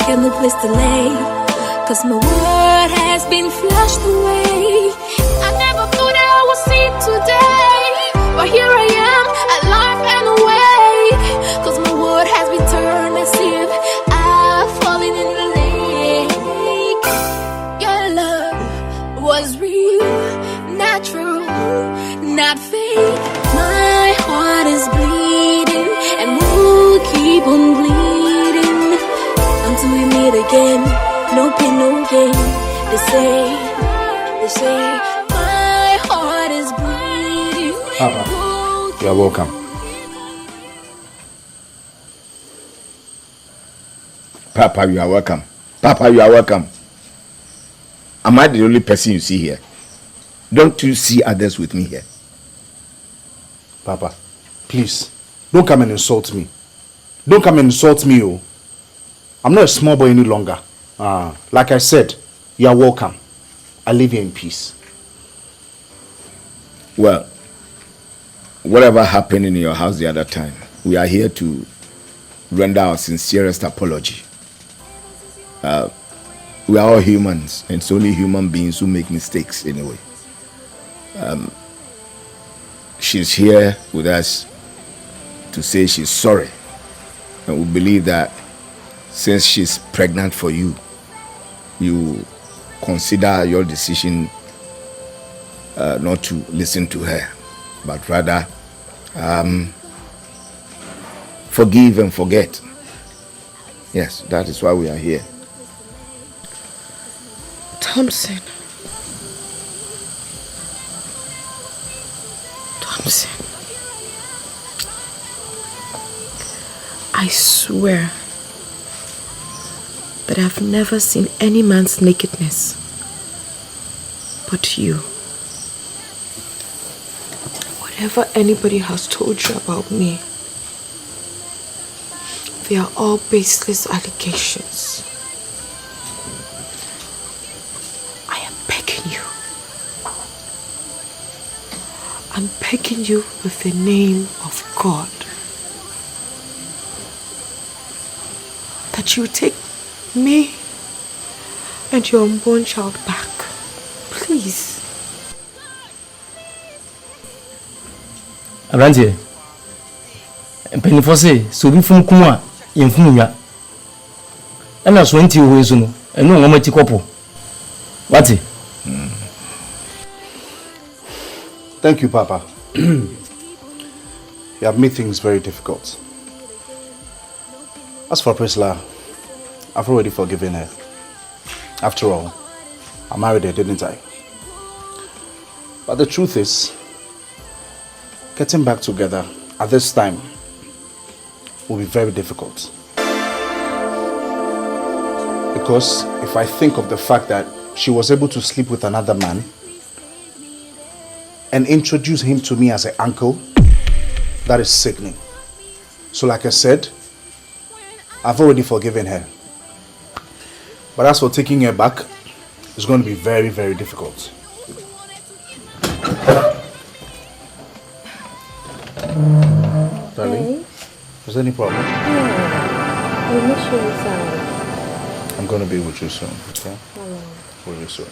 got no place to lay. Cause my world has been flushed away. I never thought that I would see today, but here I am, alive and awake. Cause my world has been turned as if I've fallen in the lake. Your love was real, not true, not fake. My heart is bleeding and will keep on bleeding until we meet again. No pain, no gain. They say, my heart is bleeding. Papa, you are welcome. Papa, you are welcome. Papa, you are welcome. Am I the only person you see here? Don't you see others with me here? Papa, please, don't come and insult me. Don't come and insult me, oh. I'm not a small boy any longer. Like I said, you are welcome. I live here in peace. Well, whatever happened in your house the other time, we are here to render our sincerest apology. We are all humans, and it's only human beings who make mistakes anyway. She's here with us to say she's sorry, and we believe that since she's pregnant for you, you consider your decision not to listen to her, but rather forgive and forget. Yes, that is why we are here. Thompson, I swear that I've never seen any man's nakedness but you. Whatever anybody has told you about me, they are all baseless allegations. I am begging you. I'm begging you with the name of God that you take me and your unborn child back. Please. Abrantie, penifo say so bi fun kun a yemfun nwa. E na so nti wo esu no, enu ngoma ti kopo. What? Thank you, Papa. You have made things very difficult. As for Priscilla, I've already forgiven her. After all, I married her, didn't I? But the truth is, getting back together at this time will be very difficult. Because if I think of the fact that she was able to sleep with another man and introduce him to me as an uncle, that is sickening. So like I said, I've already forgiven her. But as for taking her back, it's going to be very, very difficult. Darling, hey. Is there any problem? Yeah. I'll make sure inside. I'm going to be with you soon, okay? Hello. With you soon.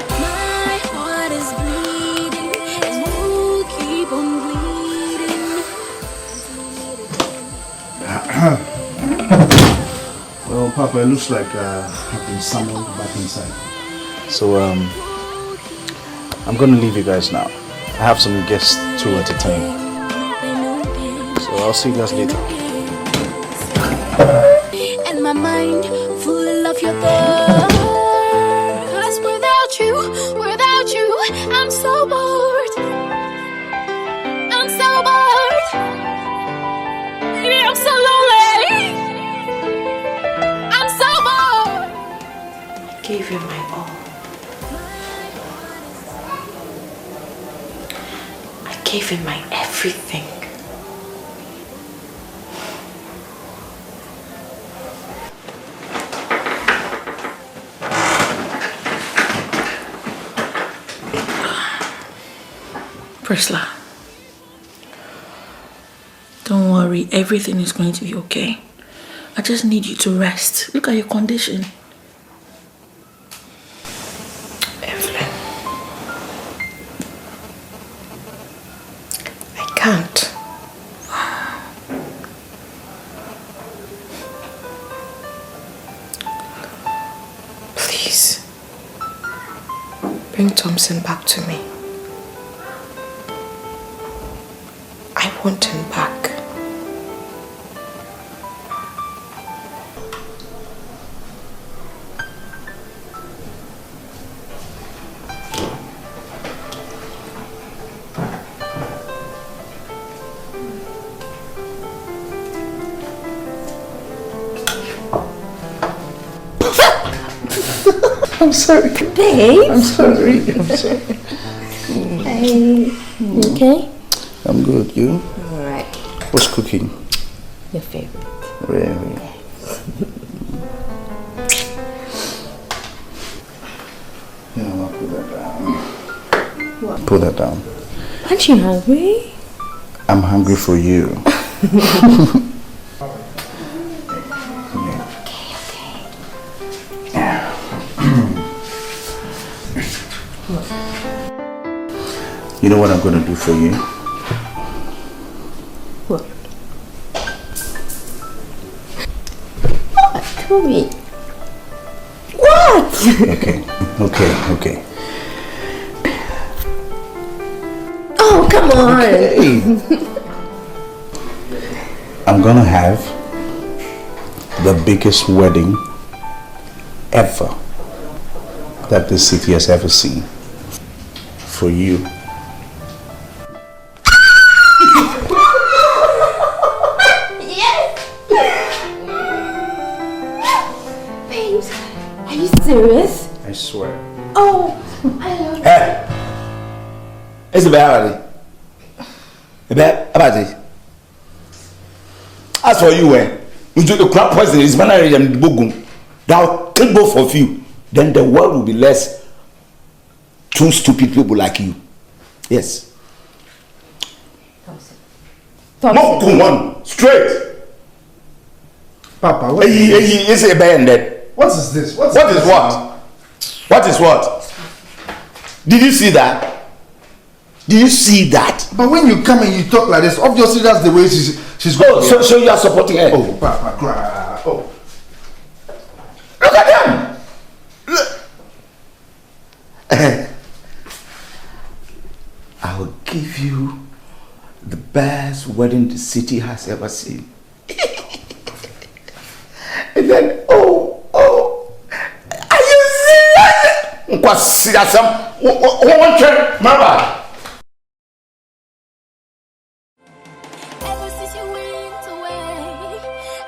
My heart is bleeding and will keep on bleeding. Well, Papa, it looks like I've been summoned back inside. So, I'm going to leave you guys now. I have some guests to entertain. So I'll see you guys later. And my mind full of your thoughts. 'Cause without you, I'm so bored. I'm so bored. Maybe I'm so lonely. I'm so bored. I gave you my all. I gave him my everything. Priscilla, don't worry, everything is going to be okay. I just need you to rest. Look at your condition. Evelyn. I can't. Please. Bring Thompson back to me. I want him back. I'm sorry. Babe? I'm sorry. Hey. You okay? I'm good. You? Alright. What's cooking? Your favorite. Really? Yeah, I'll put that down. What? Put that down. Aren't you hungry? I'm hungry for you. You know what I'm going to do for you? What? What? Tell me. What? Okay. Oh, come on. Hey. I'm going to have the biggest wedding ever that this city has ever seen. For you. Serious? I swear. Oh, I love Hey! It's a BAROUDI. Abati. As for you, you do the crap poison is managed and the bogum. Thou kill both of you. Then the world will be less two stupid people like you. Yes. Thompson. No, come on. Straight. Papa, what Is a bandit. What is this? What is what? What is what? Did you see that? Did you see that? But when you come and you talk like this, obviously that's the way she's going. Oh, so you are supporting her? Oh, Papa, cry. Oh. Look at them! Look. I will give you the best wedding the city has ever seen. And then, are you serious? Ever since you went away,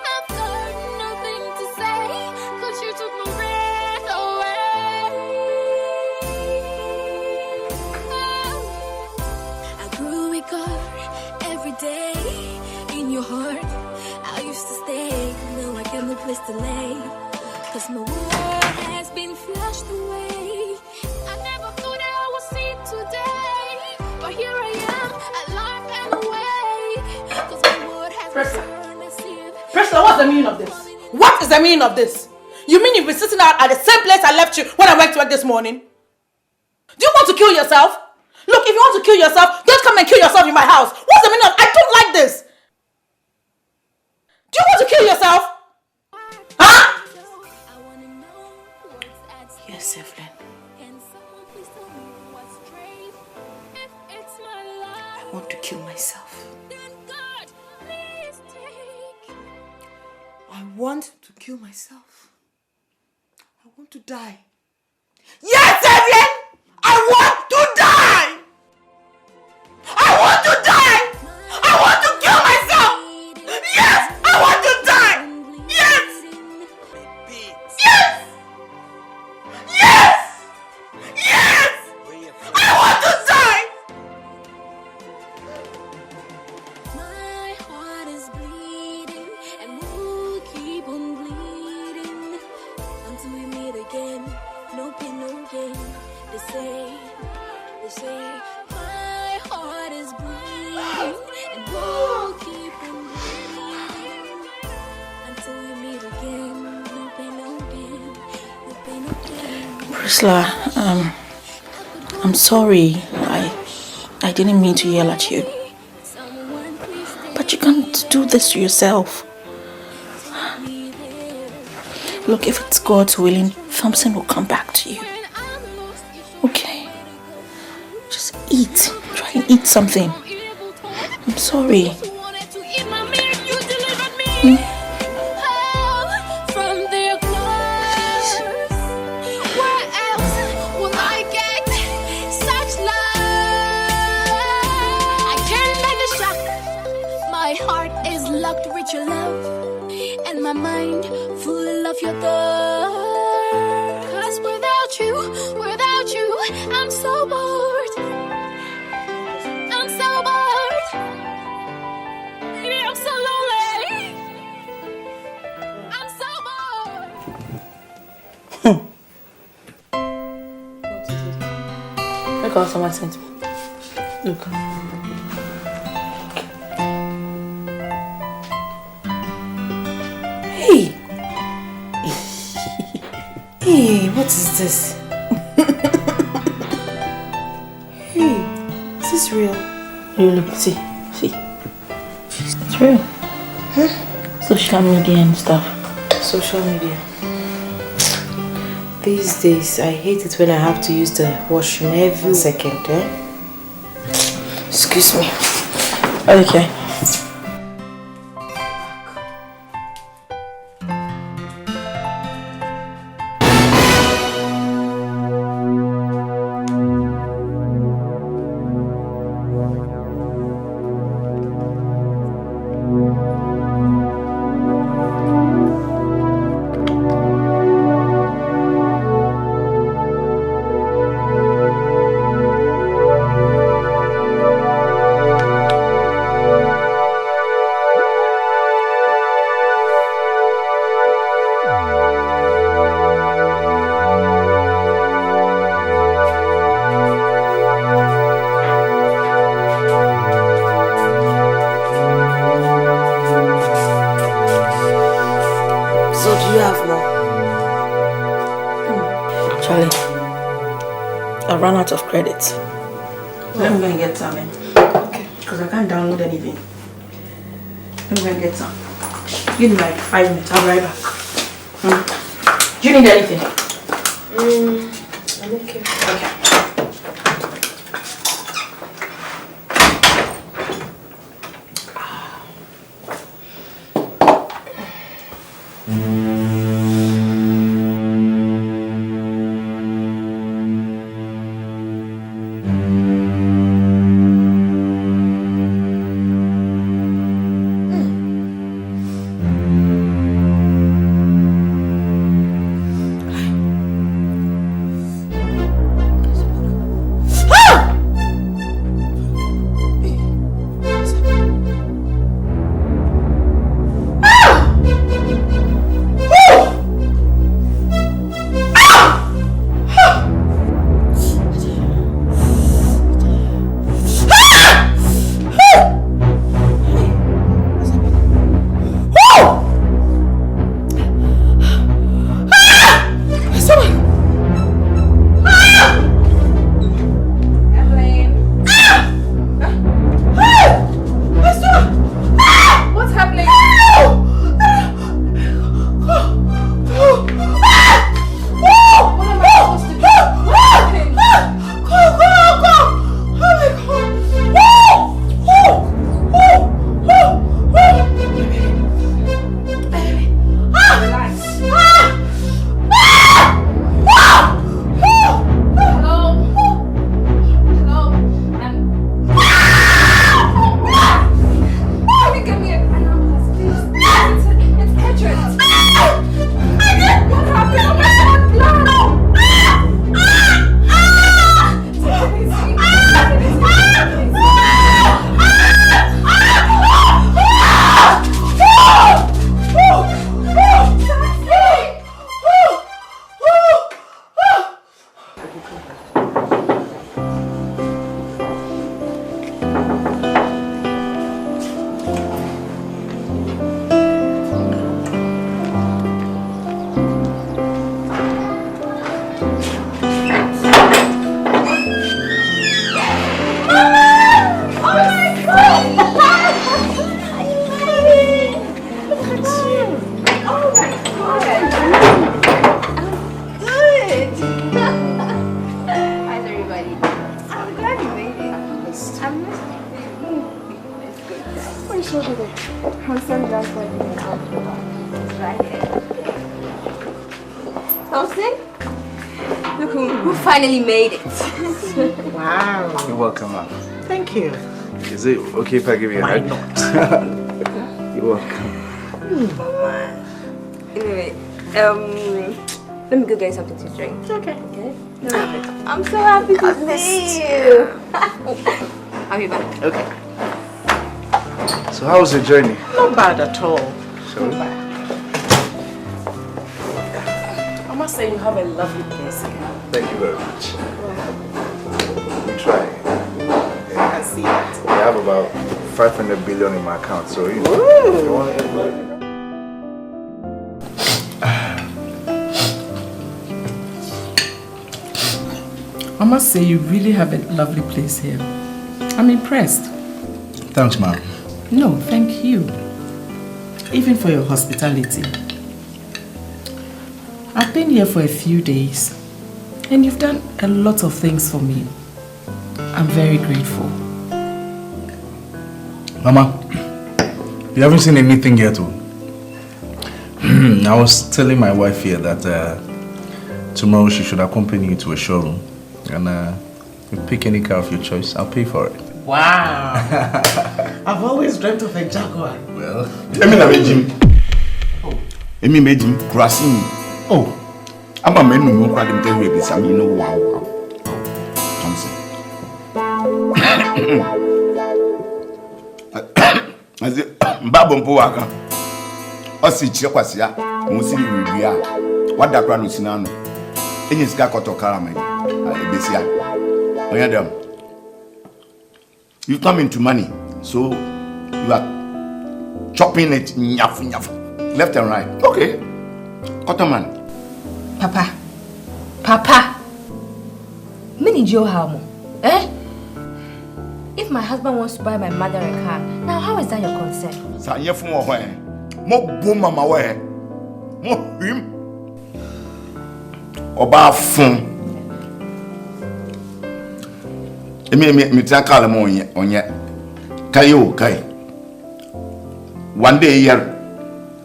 I've got nothing to say, 'cause you took my breath away. I grew weaker every day in your heart. I used to stay, now I got no place to lay, 'cause my world has been flushed away. I never thought I would see today, but here I am, alive and awake, 'cause my world has been turned asleep. Priscilla, what's the meaning of this? What is the meaning of this? You mean you've been sitting out at the same place I left you when I went to work this morning? Do you want to kill yourself? Look, if you want to kill yourself, don't come and kill yourself in my house. What's the meaning of I don't like this? Do you want to kill yourself? Huh? Yes, Evelyn. I want to kill myself. I want to kill myself. I want to die. Yes, Evelyn! I want to die! I want to die! I want to kill myself! Yes! I want to die! Yes! Yes! Yes! Yes! I want to die! My heart is bleeding and will keep on bleeding until we meet again. No pain, no gain. They say, my heart is bleeding and will keep on bleeding until we meet Priscilla, I'm sorry. I didn't mean to yell at you. But you can't do this to yourself. Look, if it's God's willing, Thompson will come back to you. Okay? Just eat. Try and eat something. I'm sorry. With your love and my mind full of your thoughts. 'Cause without you, I'm so bored. I'm so bored. I'm so lonely. I'm so bored. Look how someone sent me. Look. Hey, what is this? Hey, is this real? You look, see. It's real. Huh? Social media and stuff. Social media. These days, I hate it when I have to use the washroom every second, eh? Excuse me. Okay. Run out of credit. Let me go and get some. Okay. Because I can't download anything. Let me go and get some. Give me like 5 minutes. I'll be right back. Do you need anything? I'm okay. Okay. Thompson. Look who finally made it. Wow. You're welcome, ma'am. Thank you. Is it okay if I give you a hug? Why not? You're welcome. Anyway, let me go get something to drink. Okay. I'm so happy to see you. I'll be back. Okay. So how was your journey? Not bad at all. Sorry? I must say you have a lovely place here. Thank you very much. We try. I can see that. I have about 500 billion in my account, so you know. If you want to I must say you really have a lovely place here. I'm impressed. Thanks, ma'am. No, thank you. Even for your hospitality. I've been here for a few days and you've done a lot of things for me. I'm very grateful. Mama, you haven't seen anything yet, oh? I was telling my wife here that tomorrow she should accompany you to a showroom. And you pick any car of your choice, I'll pay for it. Wow! I've always dreamt of a Jaguar. Well, Emi made him crossing. oh, I'm a man who cried him tell me some, you know, wow. Thompson. I said, Babon Poaka. I see Chiaquasia, Musili Rivia. What that grand Sinano? In his Gakoto Caramel. Besia. Oyadam. You come into money, so you are chopping it left and right. Okay. Ottoman. Papa. Many Joe Hamo. Eh? If my husband wants to buy my mother a car, now how is that your concern? Sanya from where? Mo boom mama where? Mo him. Oba fun. Me call him on yet. Kayo, Kai. One day here,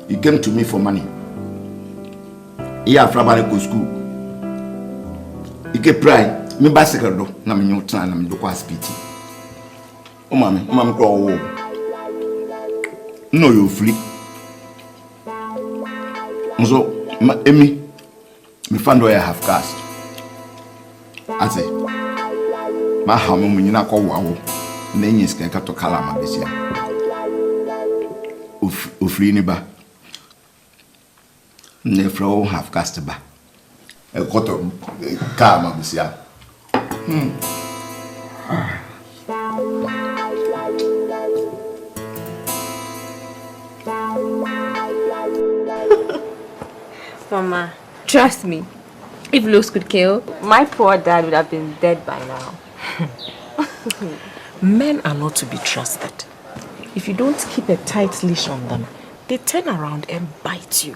he came to me for money. He had probably go school. He get pride. Me bicycle do. Na me nyotna na me do kwa speech. Oh mama grow. No, you free. So, Emi, me find where I have cast. I say, my home when you not call wow. Then you can cut to Kalama this year. Free neighbor. Nefro have cast a bar. A quarter Kalama this year. Mama, trust me. If looks could kill, my poor dad would have been dead by now. Men are not to be trusted. If you don't keep a tight leash on them, they turn around and bite you.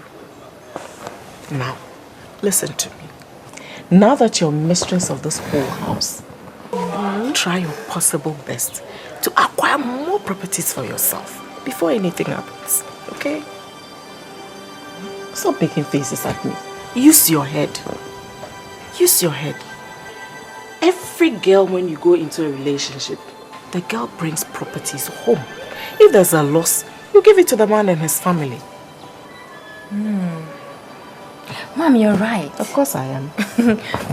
Now, listen to me. Now that you're mistress of this whole house, try your possible best to acquire more properties for yourself before anything happens, okay? Stop making faces at me. Use your head. Use your head. Every girl, when you go into a relationship, the girl brings properties home. If there's a loss, you give it to the man and his family. Mom, you're right. Of course I am.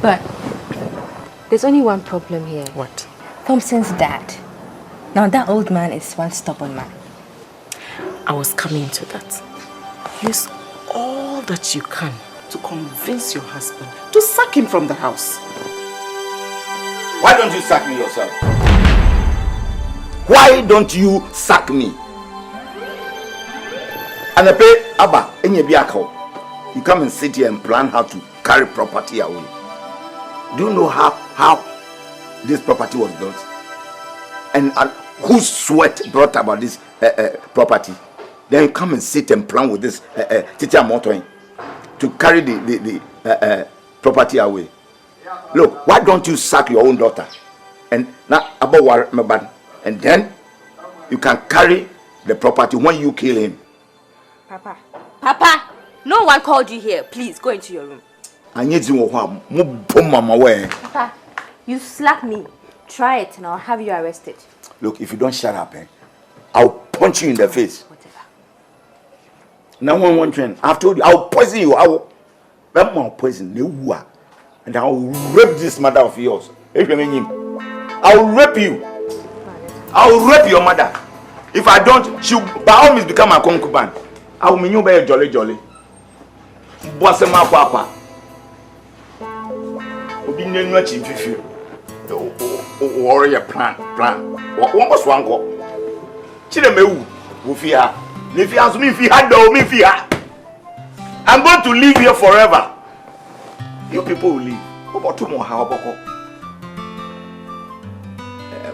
But there's only one problem here. What? Thompson's dad. Now that old man is one stubborn man. I was coming to that. Use all that you can to convince your husband to sack him from the house. Why don't you sack me yourself? Why don't you sack me? And I pay Abba in your vehicle. You come and sit here and plan how to carry property away. Do you know how this property was built? And whose sweat brought about this property? Then you come and sit and plan with this teacher motoring to carry the property away. Look, why don't you sack your own daughter? And now about Maban, and then you can carry the property when you kill him. Papa, no one called you here. Please go into your room. I need you one. Mama way. Papa, you slap me. Try it and I'll have you arrested. Look, if you don't shut up, I'll punch you in the face. Whatever. Now one train. I've told you, I'll poison you. I'll poison you. And I'll rape this mother of yours. I'll rape you. I'll rape your mother. If I don't, she'll by all means become a concubine. I'll mean you by a jolly. Bossema papa. Obi nenu achi fifi. Warrior plan. One was one go. Chilemewu, Wufia. If you ask me if he had no me fear. I'm going to live here forever. You people will leave. What about tomorrow? How about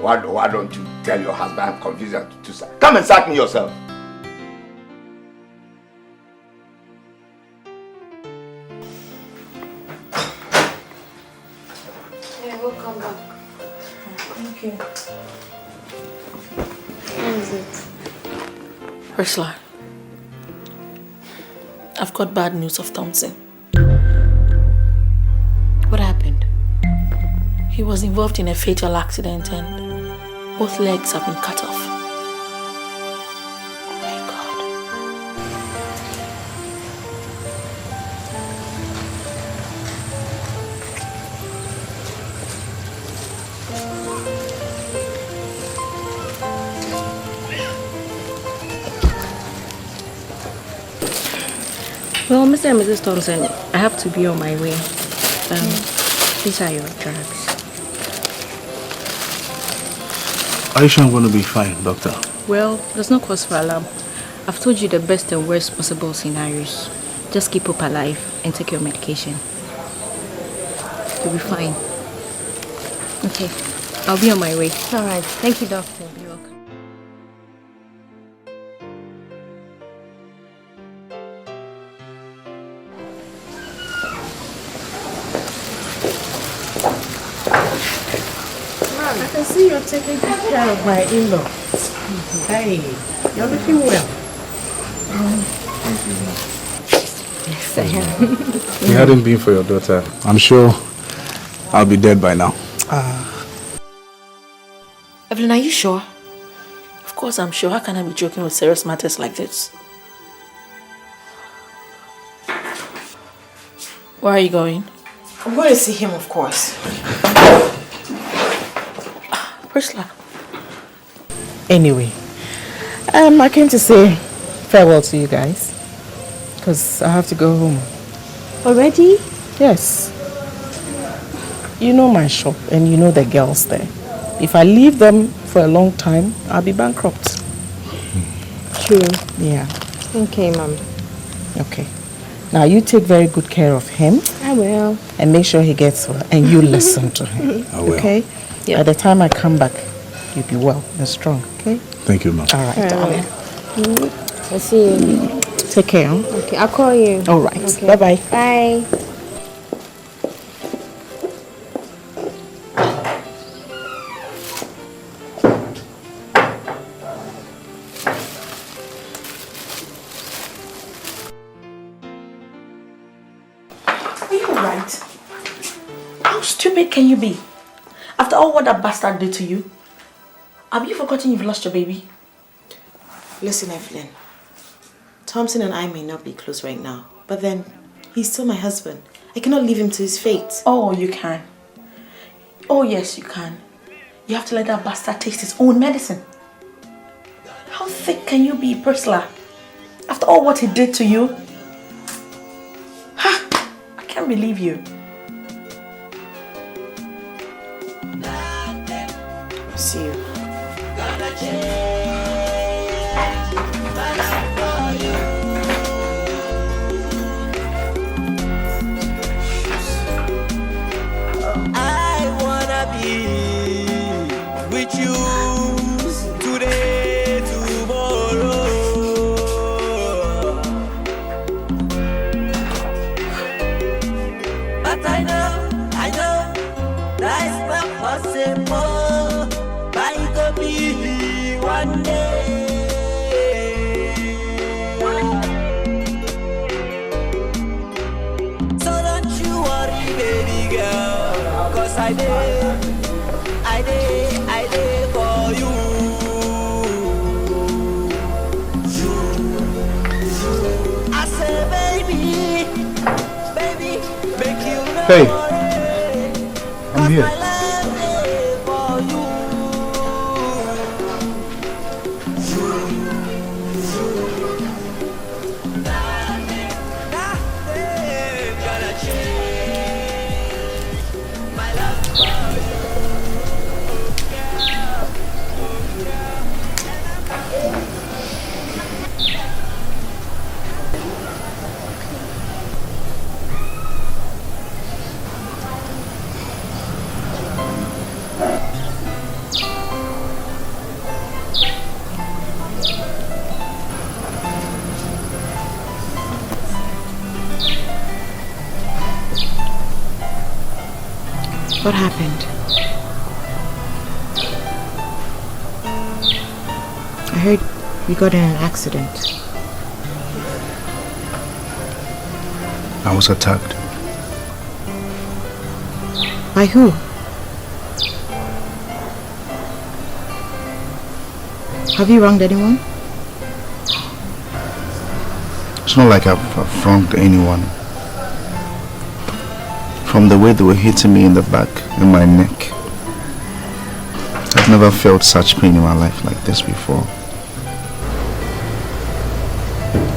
why don't you tell your husband I'm confused to say? Come and sack me yourself. Yeah, we'll come back. Thank you. What is it? Priscilla, I've got bad news of Thompson. What happened? He was involved in a fatal accident and both legs have been cut off. Oh my God. Well, Mr. and Mrs. Thompson, I have to be on my way. These are your drugs. Are you sure I'm going to be fine, doctor? Well, there's no cause for alarm. I've told you the best and worst possible scenarios. Just keep hope alive and take your medication. You'll be fine. Okay, I'll be on my way. All right. Thank you, doctor. You're welcome. I can see you're taking good care of my in-law. Hey, you're looking well. Yes, I am. If it hadn't been for your daughter, I'm sure I'll be dead by now. Evelyn, are you sure? Of course I'm sure. How can I be joking with serious matters like this? Where are you going? I'm going to see him, of course. Priscilla. Anyway, I came to say farewell to you guys. Because I have to go home. Already? Yes. You know my shop and you know the girls there. If I leave them for a long time, I'll be bankrupt. True. Yeah. Okay, Mom. Okay. Now you take very good care of him. I will. And make sure he gets well. And you listen to him. I will. Okay? Yeah. By the time I come back, you'll be well and strong. Okay? Thank you, ma'am. All right, darling. I'll see you. Take care. Huh? Okay, I'll call you. All right. Okay. Bye-bye. Bye. Are you alright? How stupid can you be? After all what that bastard did to you? Have you forgotten you've lost your baby? Listen, Evelyn. Thompson and I may not be close right now, but then he's still my husband. I cannot leave him to his fate. Oh, you can. Oh, yes, you can. You have to let that bastard taste his own medicine. How thick can you be, Priscilla? After all what he did to you? Ha! I can't believe you. See you. I wanna be with you today, tomorrow. But I know that it's not possible. But it could be one day. So don't you worry. girl, 'cause I did for you. I say, baby, make you know. Hey, I'm here. What happened? I heard you got in an accident. I was attacked. By who? Have you wronged anyone? It's not like I've wronged anyone. From the way they were hitting me in the back, in my neck. I've never felt such pain in my life like this before.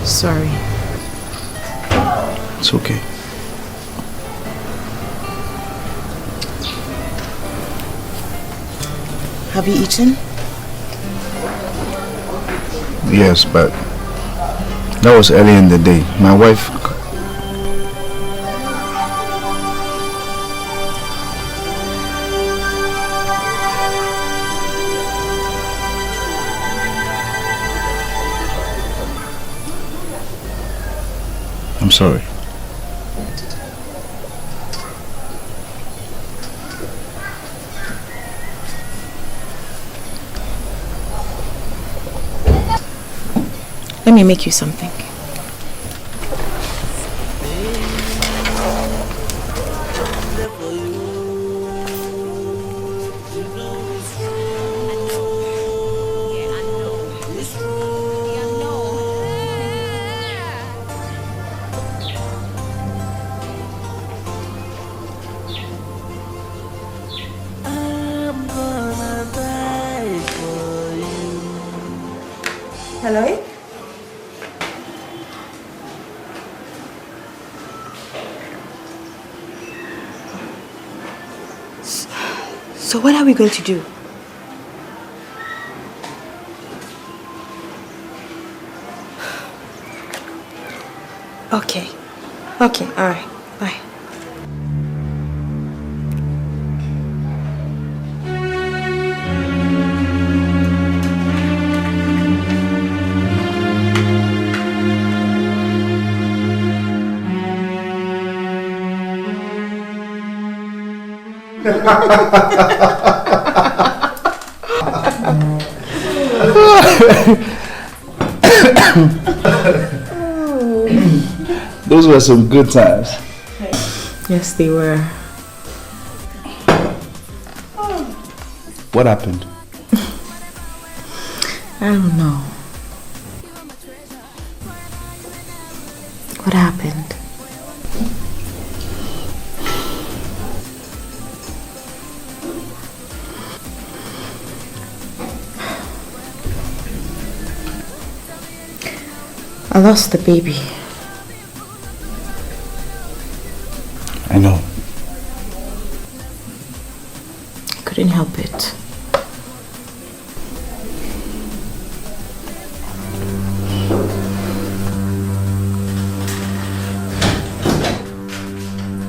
Sorry. It's okay. Have you eaten? Yes, but that was early in the day. My wife... I'm sorry. Let me make you something. Hello? So what are we going to do? Okay. Okay, all right. Bye. Those were some good times. Yes, they were. What happened? I don't know. What happened? I lost the baby. I know. Couldn't help it.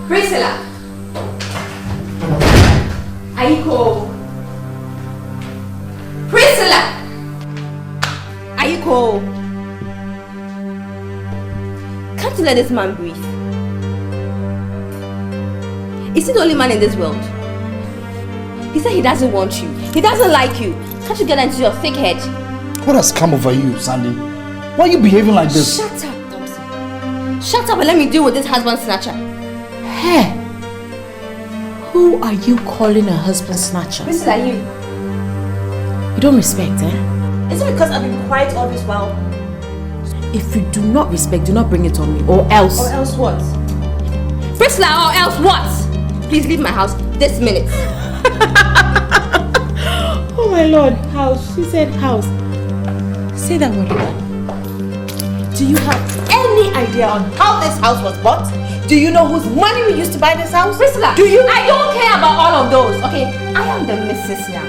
Priscilla! Aiko! Priscilla! Aiko! Can't you let this man breathe? Is he the only man in this world? He said he doesn't want you. He doesn't like you. Can't you get into your thick head? What has come over you, Sandy? Why are you behaving like this? Shut up, Thompson. Shut up and let me deal with this husband snatcher. Hey! Who are you calling a husband snatcher? Priscilla, you. You don't respect, eh? Is it because I've been quiet all this while? If you do not respect, do not bring it on me, or else. Or else what? Priscilla, or else what? Please leave my house this minute. Oh my lord, house. She said house. Say that word again. Do you have any idea on how this house was bought? Do you know whose money we used to buy this house? Priscilla, do you? I don't care about all of those, okay? I am the missus now.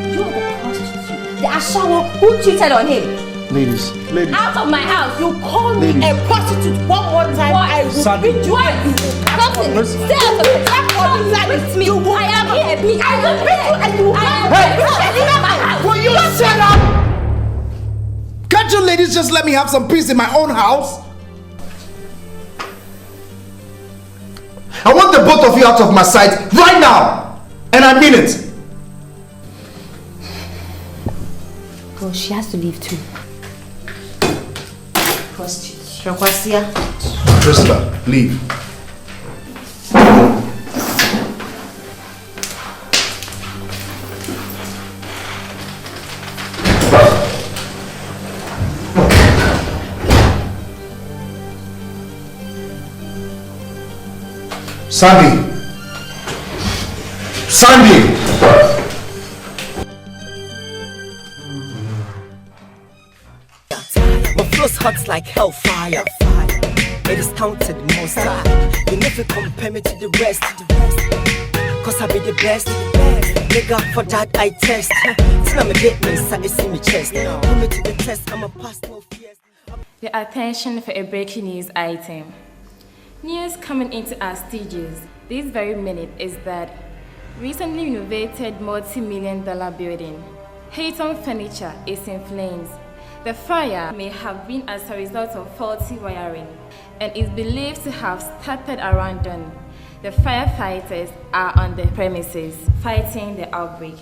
You're the prostitute, the ashawo who cheated on him. Ladies. Out of my house. You call me a prostitute one more time, What? I will beat you. Thompson, stay out of it. Don't with me. I am here. I will beat you and you will Will you shut up? Can't you ladies just let me have some peace in my own house? I want the both of you out of my sight right now. And I mean it. Well, she has to leave too. Prostitute. Priscilla, leave. Sandy! Sandy! My flow's hot like hellfire. It is counted monster. You never compare me to the rest. Cause I be the best. Nigga, for that I test. Till I'm a get me, so it's in my chest. Put me to the test, I'm a pass, no fears. Your attention for a breaking news item. News coming into our studios this very minute is that recently renovated multi-million-dollar building, Hayton Furniture, is in flames. The fire may have been as a result of faulty wiring and is believed to have started around dawn. The firefighters are on the premises fighting the outbreak.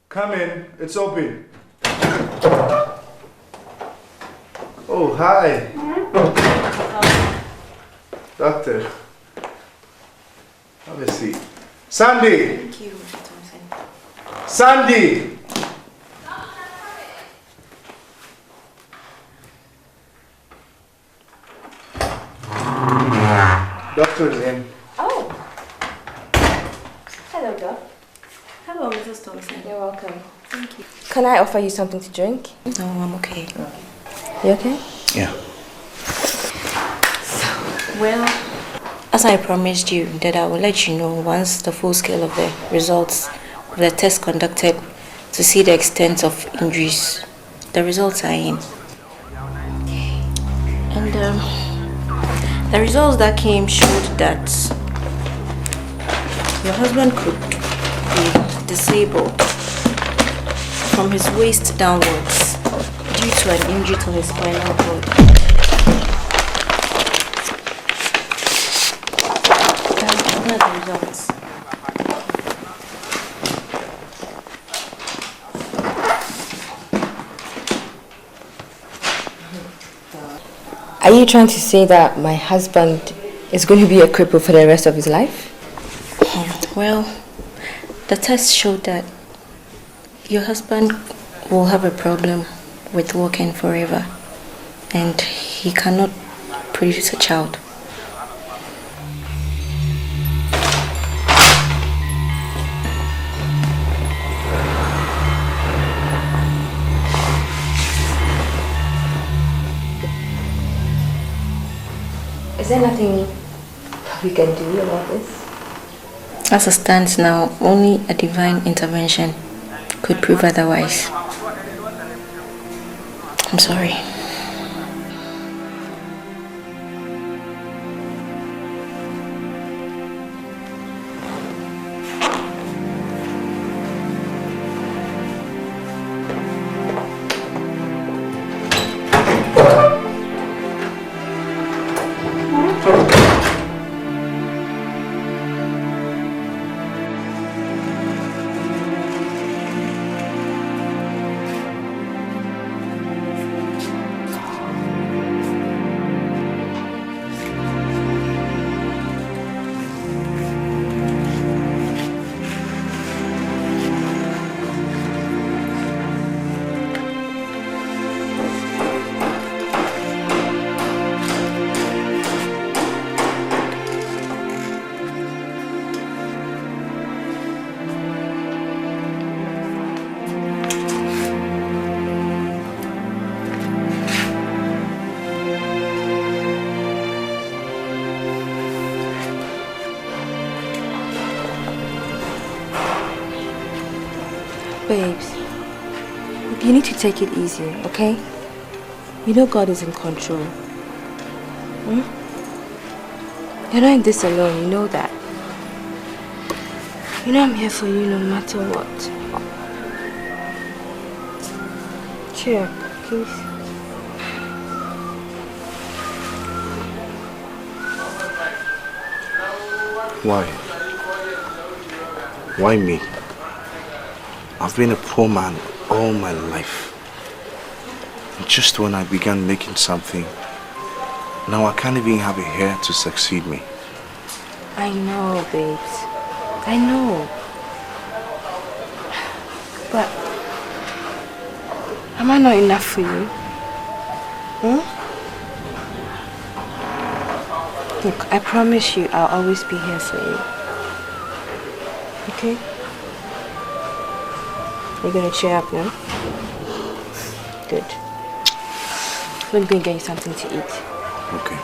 Come in, it's open. Oh, hi. Doctor. Have a seat. Sandy! Thank you, Mr. Thompson. Sandy! Doctor is in. Oh. Hello, Doc. Hello, Mrs. Thompson. You're welcome. Thank you. Can I offer you something to drink? No, I'm okay. You okay? Yeah. Well, as I promised you that I will let you know once the full scale of the results of the test conducted to see the extent of injuries. The results are in. And the results that came showed that your husband could be disabled from his waist downwards due to an injury to his spinal cord. What are the results? Are you trying to say that my husband is going to be a cripple for the rest of his life? Well, the test showed that your husband will have a problem with walking forever, and he cannot produce a child. Is there nothing we can do about this? As it stands now, only a divine intervention could prove otherwise. I'm sorry. Babes, you need to take it easy, okay? You know God is in control. You're not in this alone, you know that. You know I'm here for you no matter what. Cheer up, please. Why? Why me? I've been a poor man all my life. And just when I began making something, now I can't even have a hair to succeed me. I know, babes. I know. But am I not enough for you? Look, I promise you I'll always be here for you. Okay? You're gonna cheer up now? Good. Let me go and get you something to eat. Okay.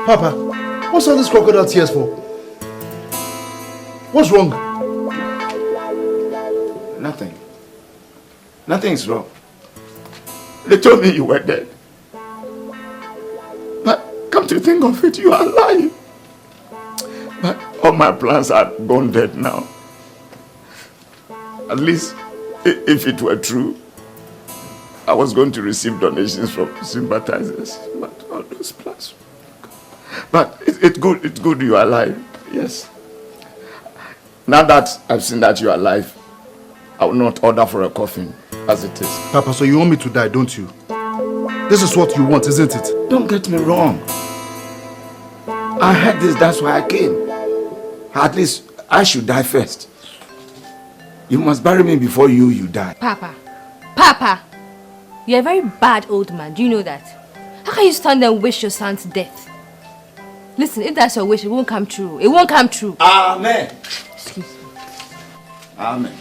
Papa, what's all this crocodile tears for? What's wrong? Nothing. Nothing's wrong. They told me you were dead. But come to think of it, you are alive. But all my plans are gone dead now. At least, if it were true, I was going to receive donations from sympathizers. But all those plans. But it's good you are alive. Yes. Now that I've seen that you are alive, I will not order for a coffin as it is. Papa, so you want me to die, don't you? This is what you want, isn't it? Don't get me wrong. I heard this, that's why I came. At least I should die first. You must bury me before you die. Papa, you're a very bad old man. Do you know that? How can you stand there and wish your son's death? Listen, if that's your wish, it won't come true. It won't come true. Amen. Excuse me. Amen.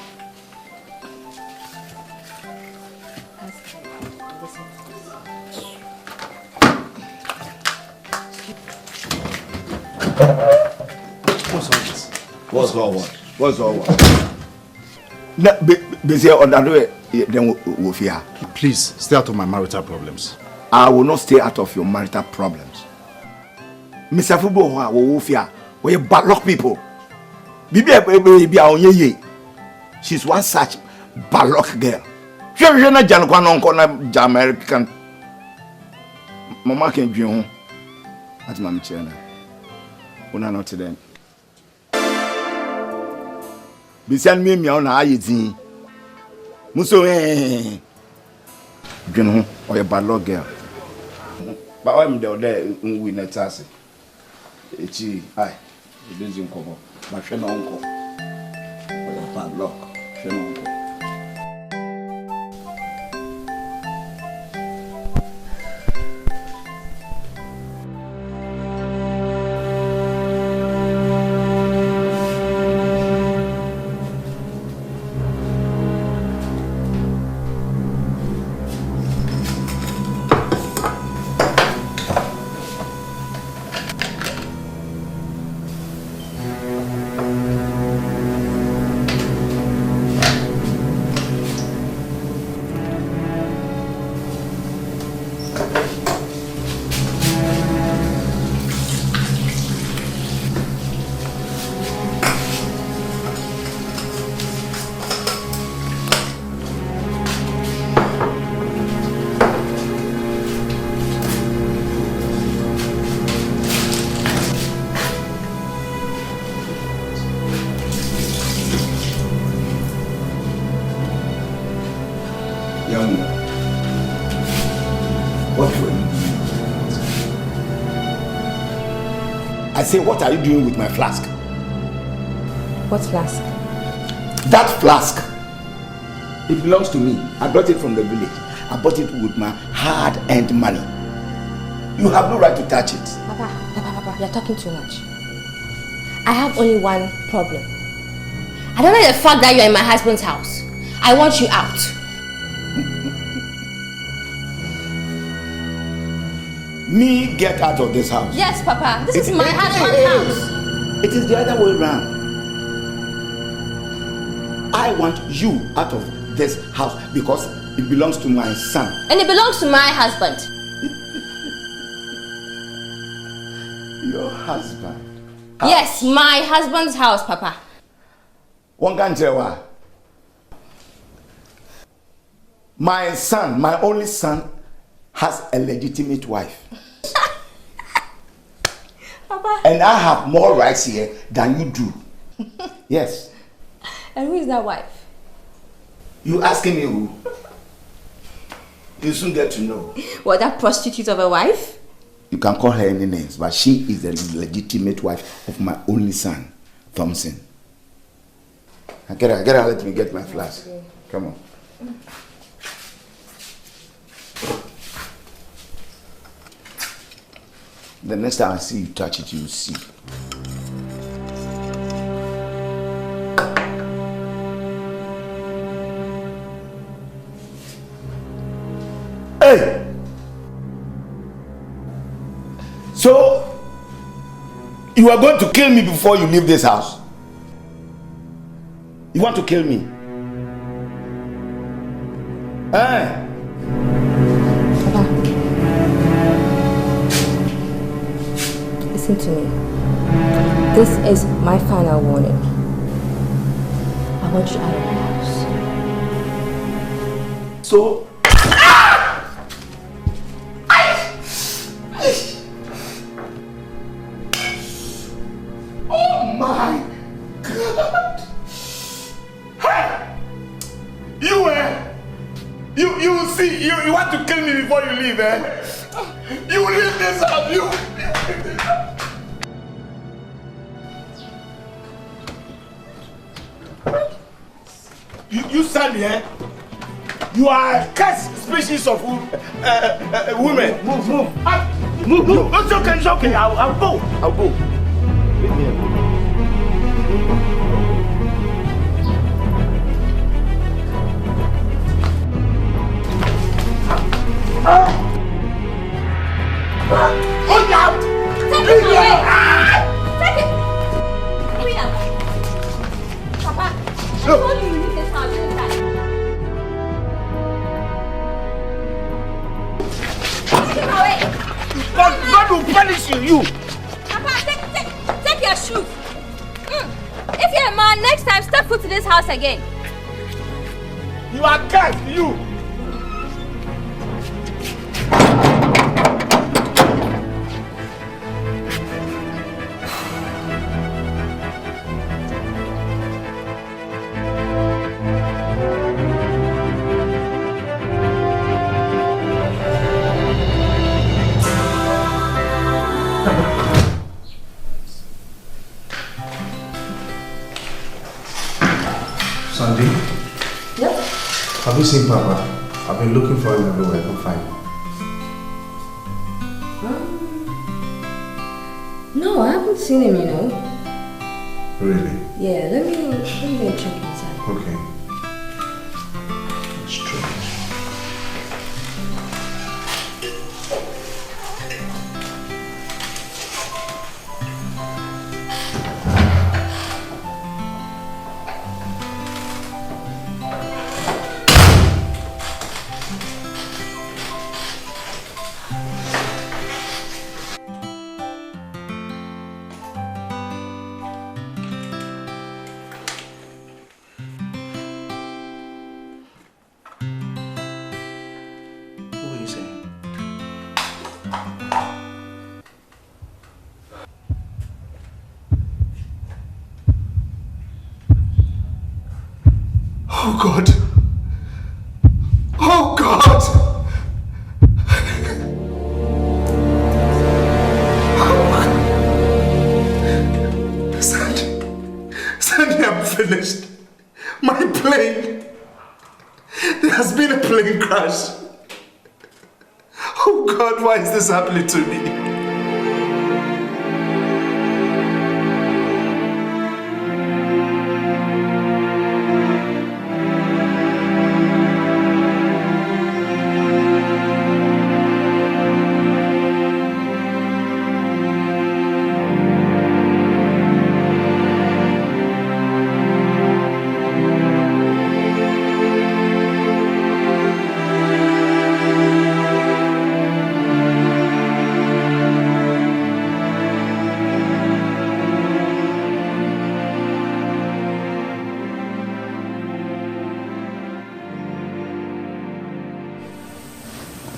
What's all this? What's all what? What's all what? Please, stay out of my marital problems. I will not stay out of your marital problems. Mr. Fubo, Wofia, we bad luck people. She's one such bad luck girl. She's not American. Mama can be home. That's my channel. When I'm not today. Bisan me on ayiti. Muso Gino or a bad luck girl. But I'm there we net us. Echi, I didn't come up. My friend uncle. Bad luck. Friend uncle. I say, what are you doing with my flask? What flask? That flask. It belongs to me. I brought it from the village. I bought it with my hard-earned money. You have no right to touch it. Papa, you're talking too much. I have only one problem. I don't like the fact that you're in my husband's house. I want you out. Me get out of this house. Yes, Papa. This is my husband's house. It is the other way around. I want you out of this house because it belongs to my son. And it belongs to my husband. Your husband? Yes, my husband's house, Papa. One can tell why. My son, my only son, has a legitimate wife. Papa. And I have more rights here than you do. Yes. And who is that wife? You asking me who? You soon get to know. What, that prostitute of a wife? You can call her any names, but she is the legitimate wife of my only son, Thompson. Get her, let me get my flask. Come on. The next time I see you touch it, you will see. Hey! So, you are going to kill me before you leave this house? You want to kill me? Eh? Listen to me. This is my final warning. I want you out of the house. So... Oh my God! Hey! You see, you want to kill me before you leave, eh? You leave this house, you leave this house. You stand here. You are a cursed species of women. Move. Move. It's okay. I'll go. Leave me alone. Look out! Take it away! Take it! Freedom! Papa, I told you leave this house, didn't I? Take it away! God will punish you! Papa, take your shoes! If you're a man, next time step foot to this house again. You are cursed, you! Sandy? Yep. Have you seen Papa? I've been looking for him everywhere. I can't find him. No, I haven't seen him, you know. Really? Yeah, let me go check inside. Okay. That's strange. Oh God! Oh God! Sandy, I'm finished. My plane. There has been a plane crash. Oh God, why is this happening to me?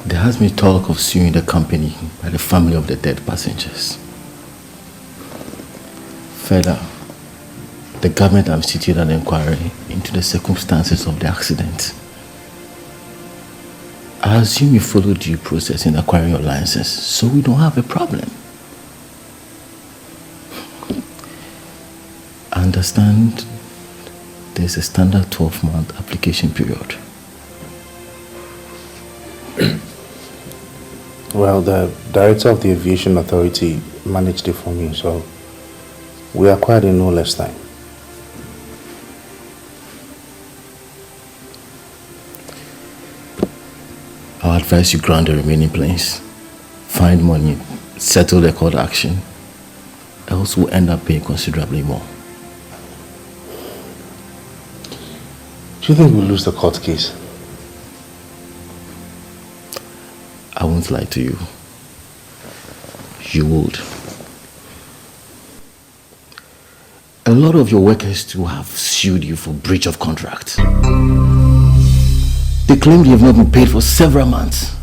There has been talk of suing the company by the family of the dead passengers. Further, the government has instituted an inquiry into the circumstances of the accident. I assume you followed due process in acquiring your license, so we don't have a problem. I understand there's a standard 12-month application period. Well, the director of the aviation authority managed it for me, so we acquired in no less time. I'll advise you ground the remaining planes, find money, settle the court action, else we'll end up paying considerably more. Do you think we'll lose the court case? I won't lie to you. You would. A lot of your workers too have sued you for breach of contract. They claim you have not been paid for several months.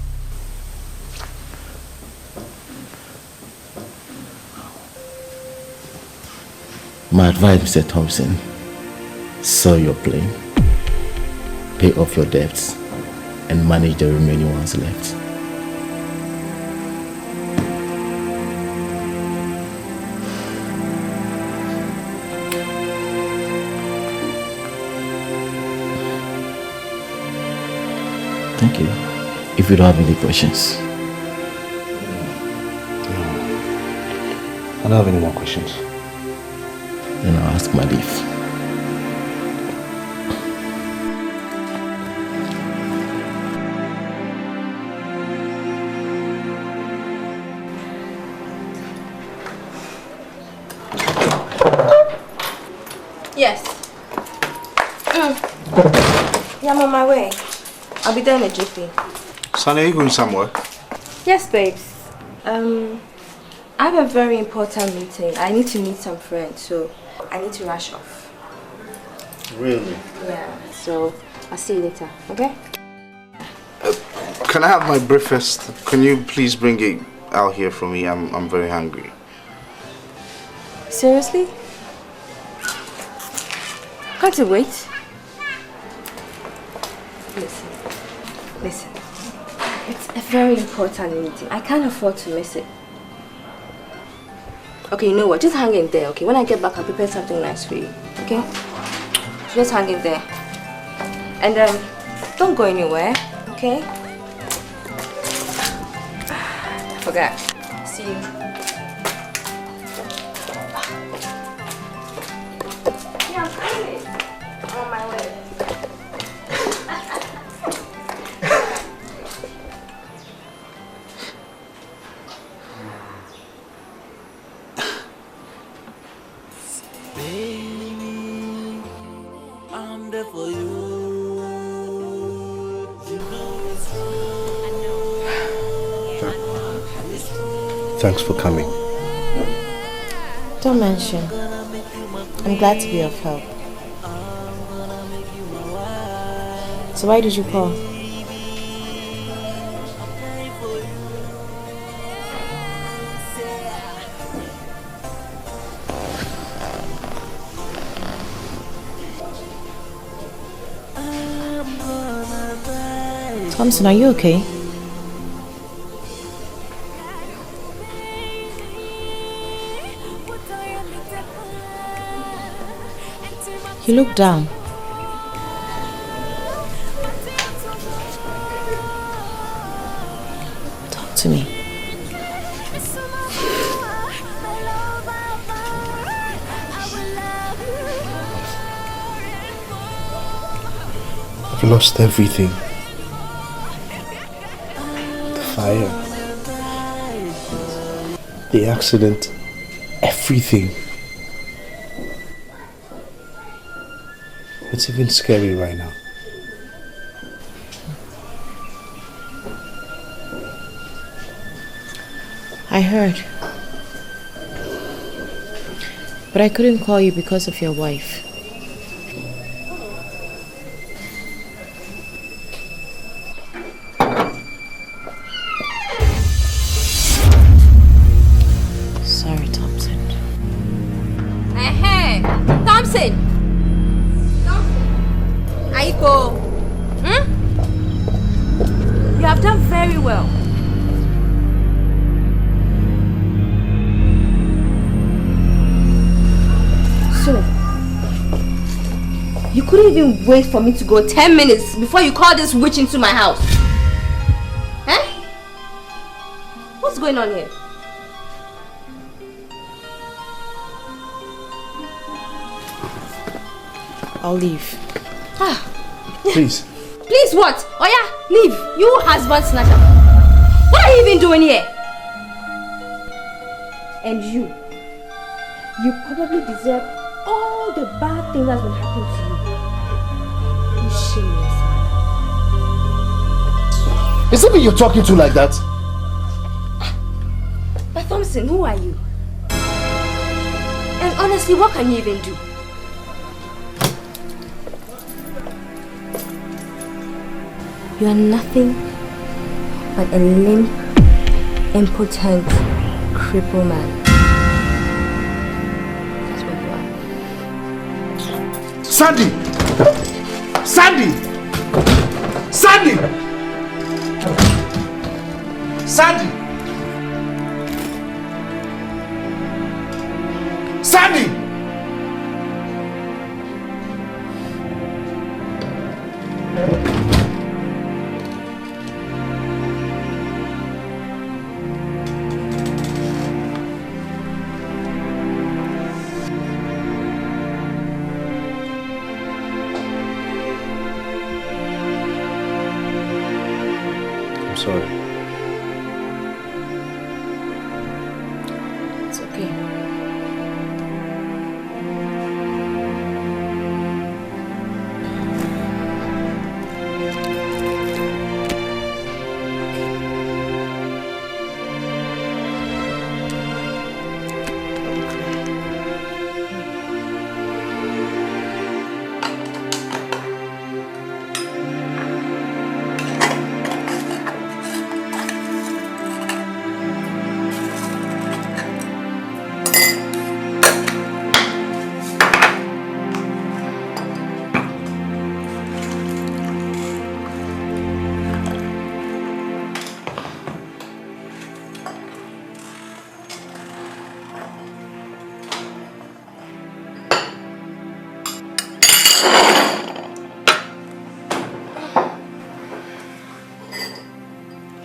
My advice, Mr. Thompson, sell your plane, pay off your debts, and manage the remaining ones left. Thank you. If you don't have any questions. No. I don't have any more questions. Then I'll ask my leave. Yes. Yeah, I'm on my way. I'll be there in a jiffy. Sonny, are you going somewhere? Yes, babes. I have a very important meeting. I need to meet some friends, so I need to rush off. Really? Yeah, so I'll see you later, okay? Can I have my breakfast? Can you please bring it out here for me? I'm very hungry. Seriously? Can't you wait? Listen. It's a very important meeting. I can't afford to miss it. Okay, you know what? Just hang in there, okay? When I get back, I'll prepare something nice for you, okay? So just hang in there. And don't go anywhere, okay? I forgot. See you. Yeah, I'm coming. I'm on my way. Thanks for coming. Don't mention. I'm glad to be of help. So why did you call? Thompson, are you okay? You look down. Talk to me. I've lost everything. The fire, the accident, everything. It's even scary right now. I heard. But I couldn't call you because of your wife. Sorry, Thompson. Hey, Thompson! Aiko! You have done very well. So, you couldn't even wait for me to go 10 minutes before you called this witch into my house. Eh? What's going on here? I'll leave. Ah. Please. Please what? Oh yeah, leave. You husband snatcher. What are you even doing here? And you probably deserve all the bad things that's been happening to you. You shameless man. Is it me you're talking to like that? Thompson, who are you? And honestly, what can you even do? You are nothing but a limp, impotent, crippled man. That's what you are. Sandy! Sandy! Sandy! Sandy! Sandy! I'm sorry. It's okay.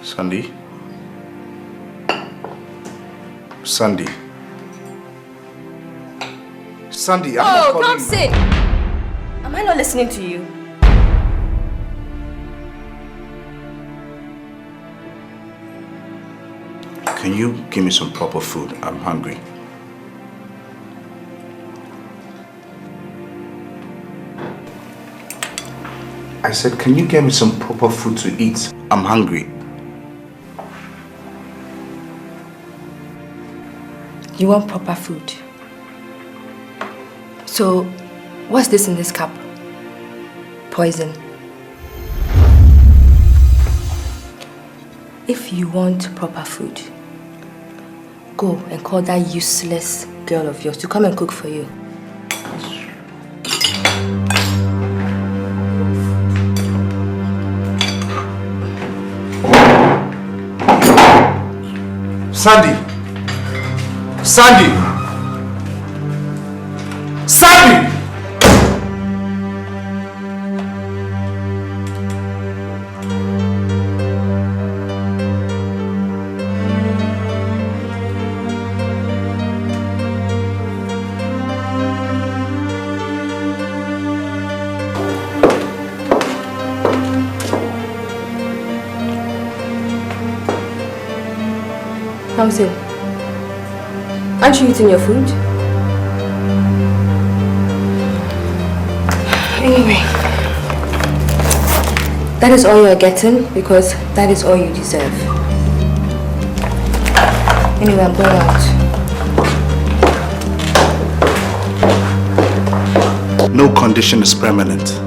Sandy? Sandy? Sandy, I'm not calling Thompson! Am I not listening to you? Can you give me some proper food? I'm hungry. I said, can you get me some proper food to eat? I'm hungry. You want proper food. So, what's this in this cup? Poison. If you want proper food, go and call that useless girl of yours to come and cook for you. Sandy! Sandy! Sandy! Thompson, aren't you eating your food? Anyway, that is all you are getting because that is all you deserve. Anyway, I'm going out. No condition is permanent.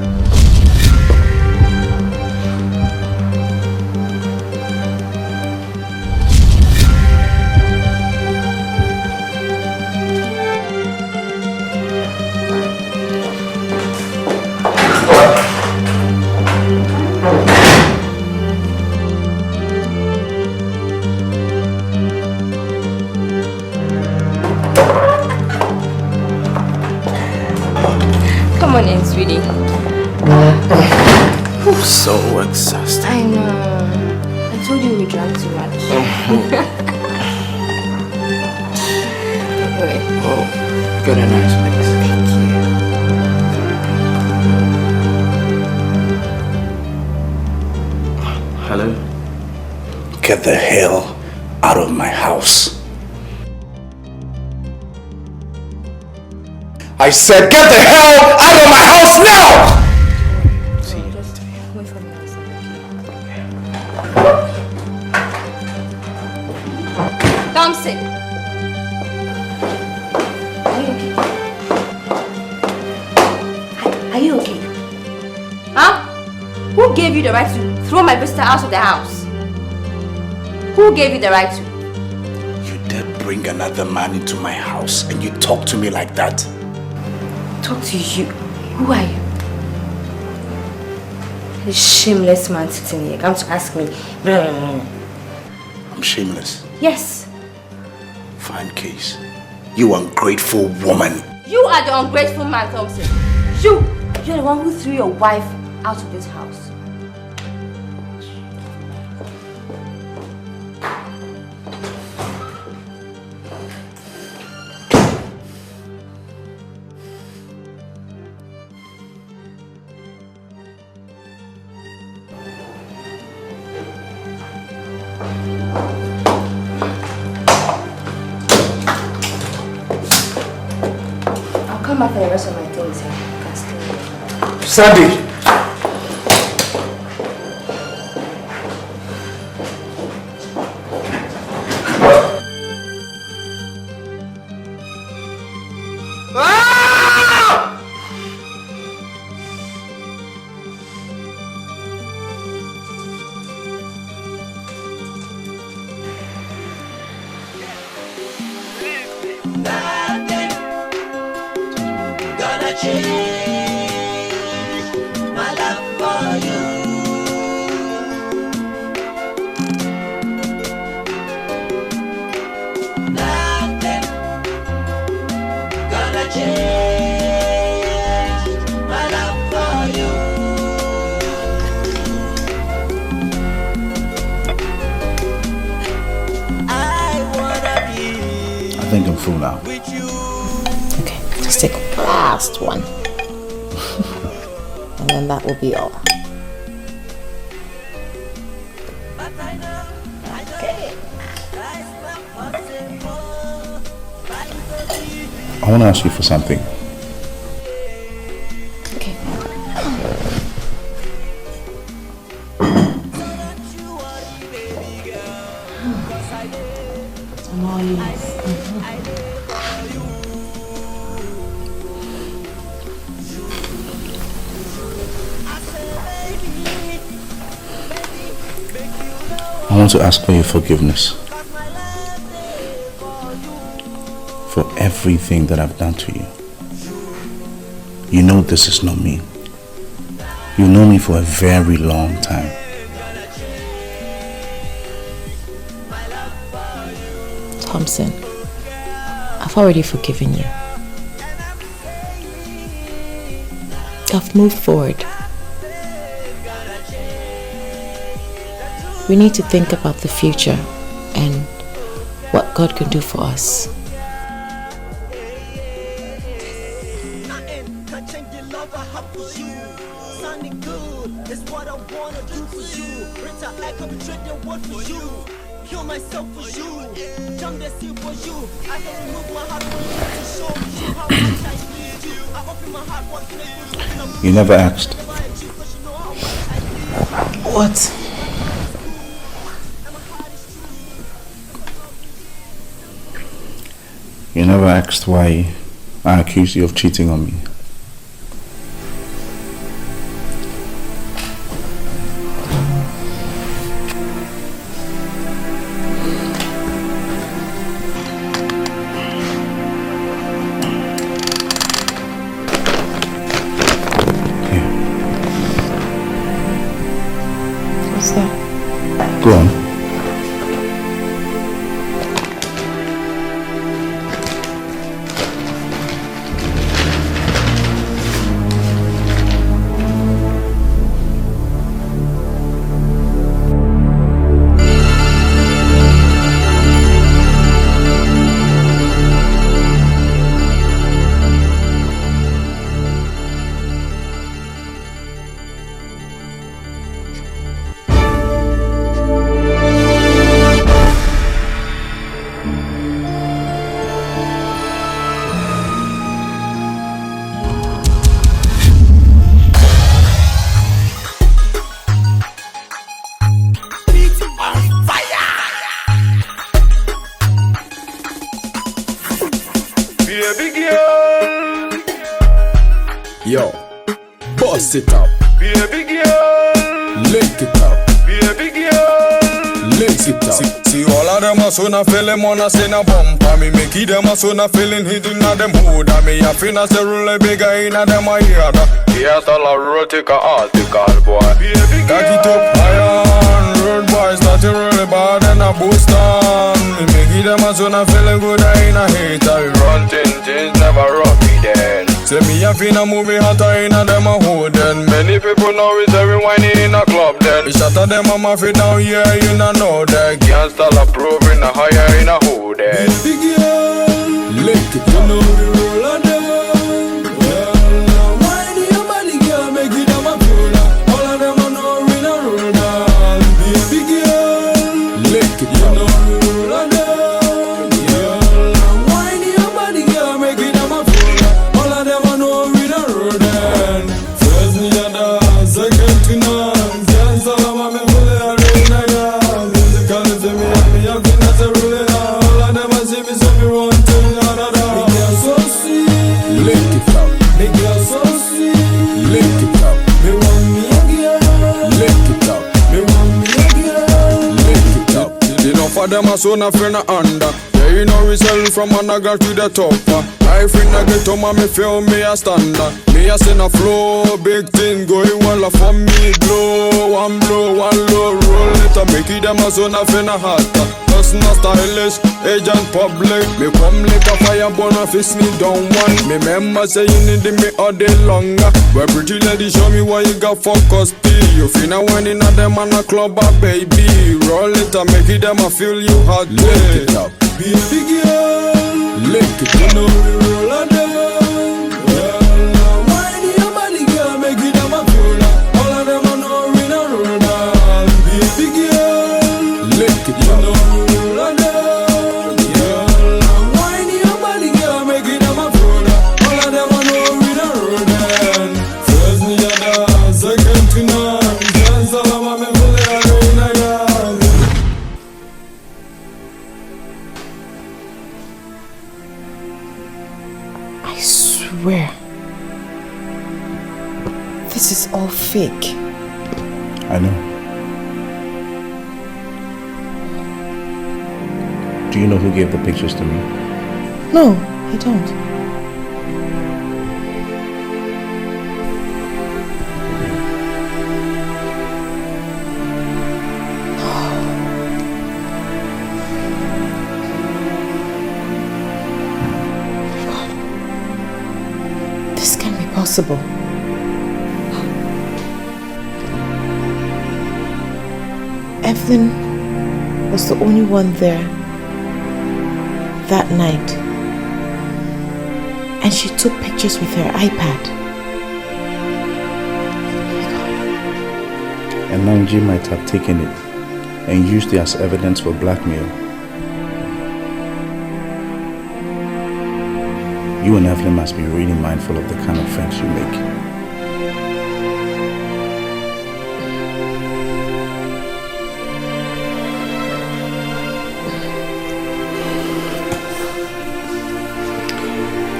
Come on in, sweetie. I'm so exhausted. I know. I told you we drank too much. Anyway. Oh, got a nice place. Thank you. Hello? Get the hell out of my house. I said, get the hell out of my house now! Thompson! Who gave you the right to throw my visitor out of the house? Who gave you the right to? You dare bring another man into my house and you talk to me like that? Talk to you? Who are you? This shameless man sitting here. Come to ask me. I'm shameless. Yes. Fine case. You ungrateful woman. You are the ungrateful man, Thompson. You're the one who threw your wife out of this house. Come after the rest of my things here. You can stay here. Sandy! I think I'm full now. Okay, just take a last one. And then that will be all. Okay. I want to ask you for something. Okay. I want to ask for your forgiveness for everything that I've done to you. You know this is not me. You know me for a very long time. Thompson, I've already forgiven you. I've moved forward. We need to think about the future and what God can do for us. You never asked. What? You never asked why I accused you of cheating on me. What's that? Go on. Yo, bust it up. Baby girl, them a son a feeling on a sin a bump. Me make it them a son a feeling hidden at them hood. Me a finna say rule bigger in a them a hear. Yes, all a rotic a article boy. Cock it up higher, road boys start to really bad and a boost on. Me make it them a son a feeling good in a hate. I run things never run me then. Say me a finna movie hotter in a them a hood then. Many people know it's every whining in a club then. We shot at them a mafia down here, you know that. Can't stall approving a higher in a hood then. Baby girl, lick it, you know the rule of them. Well, why do your body girl make it them a fool? All of them are know we no rule down. Baby girl, lick it, you know the rule of them. Well, why do your body girl make it them a fool? All of them are know we no rule down. First me a dance, second to none. Dance all of my fully arena girl. Musically to me and me a finna say rule it all. All of them a see me so me run to another. Me girl so sweet, lick it up. Me girl so sweet, lick it up. Me want me a girl, lick it up. Me want me a girl, lick it up. Enough of them a son a friend a under. Yeah, you know we sell from under to the top. Life in a ghetto, man, me feel me a standard. Me a send a flow, big thing going well for me. Blow, one low, roll it and make it them a son a finna hotter. Just not stylish, agent public. Me come like a fire burn and fist me down one. Me member say you need me all day longer. But pretty lady show me what you got for custody. You finna win in a them and a club, baby. Roll it and make it them a feel you hot. Lick it up, baby girl. Lick it, you know we roll on them. Well, why do your body girl make it them a fool? All of them a know we no roll down. Baby girl, lick it, you know we roll on them. Well, why do your body girl make it them a fool? All of them a know we no roll down. First me a dance, second to none. Dance all of my fully arena girl. I swear, this is all fake. I know. Do you know who gave the pictures to me? No, I don't. This can't be possible. Evelyn was the only one there that night, and she took pictures with her iPad. And NGISSAH might have taken it and used it as evidence for blackmail. You and Evelyn must be really mindful of the kind of friends you make.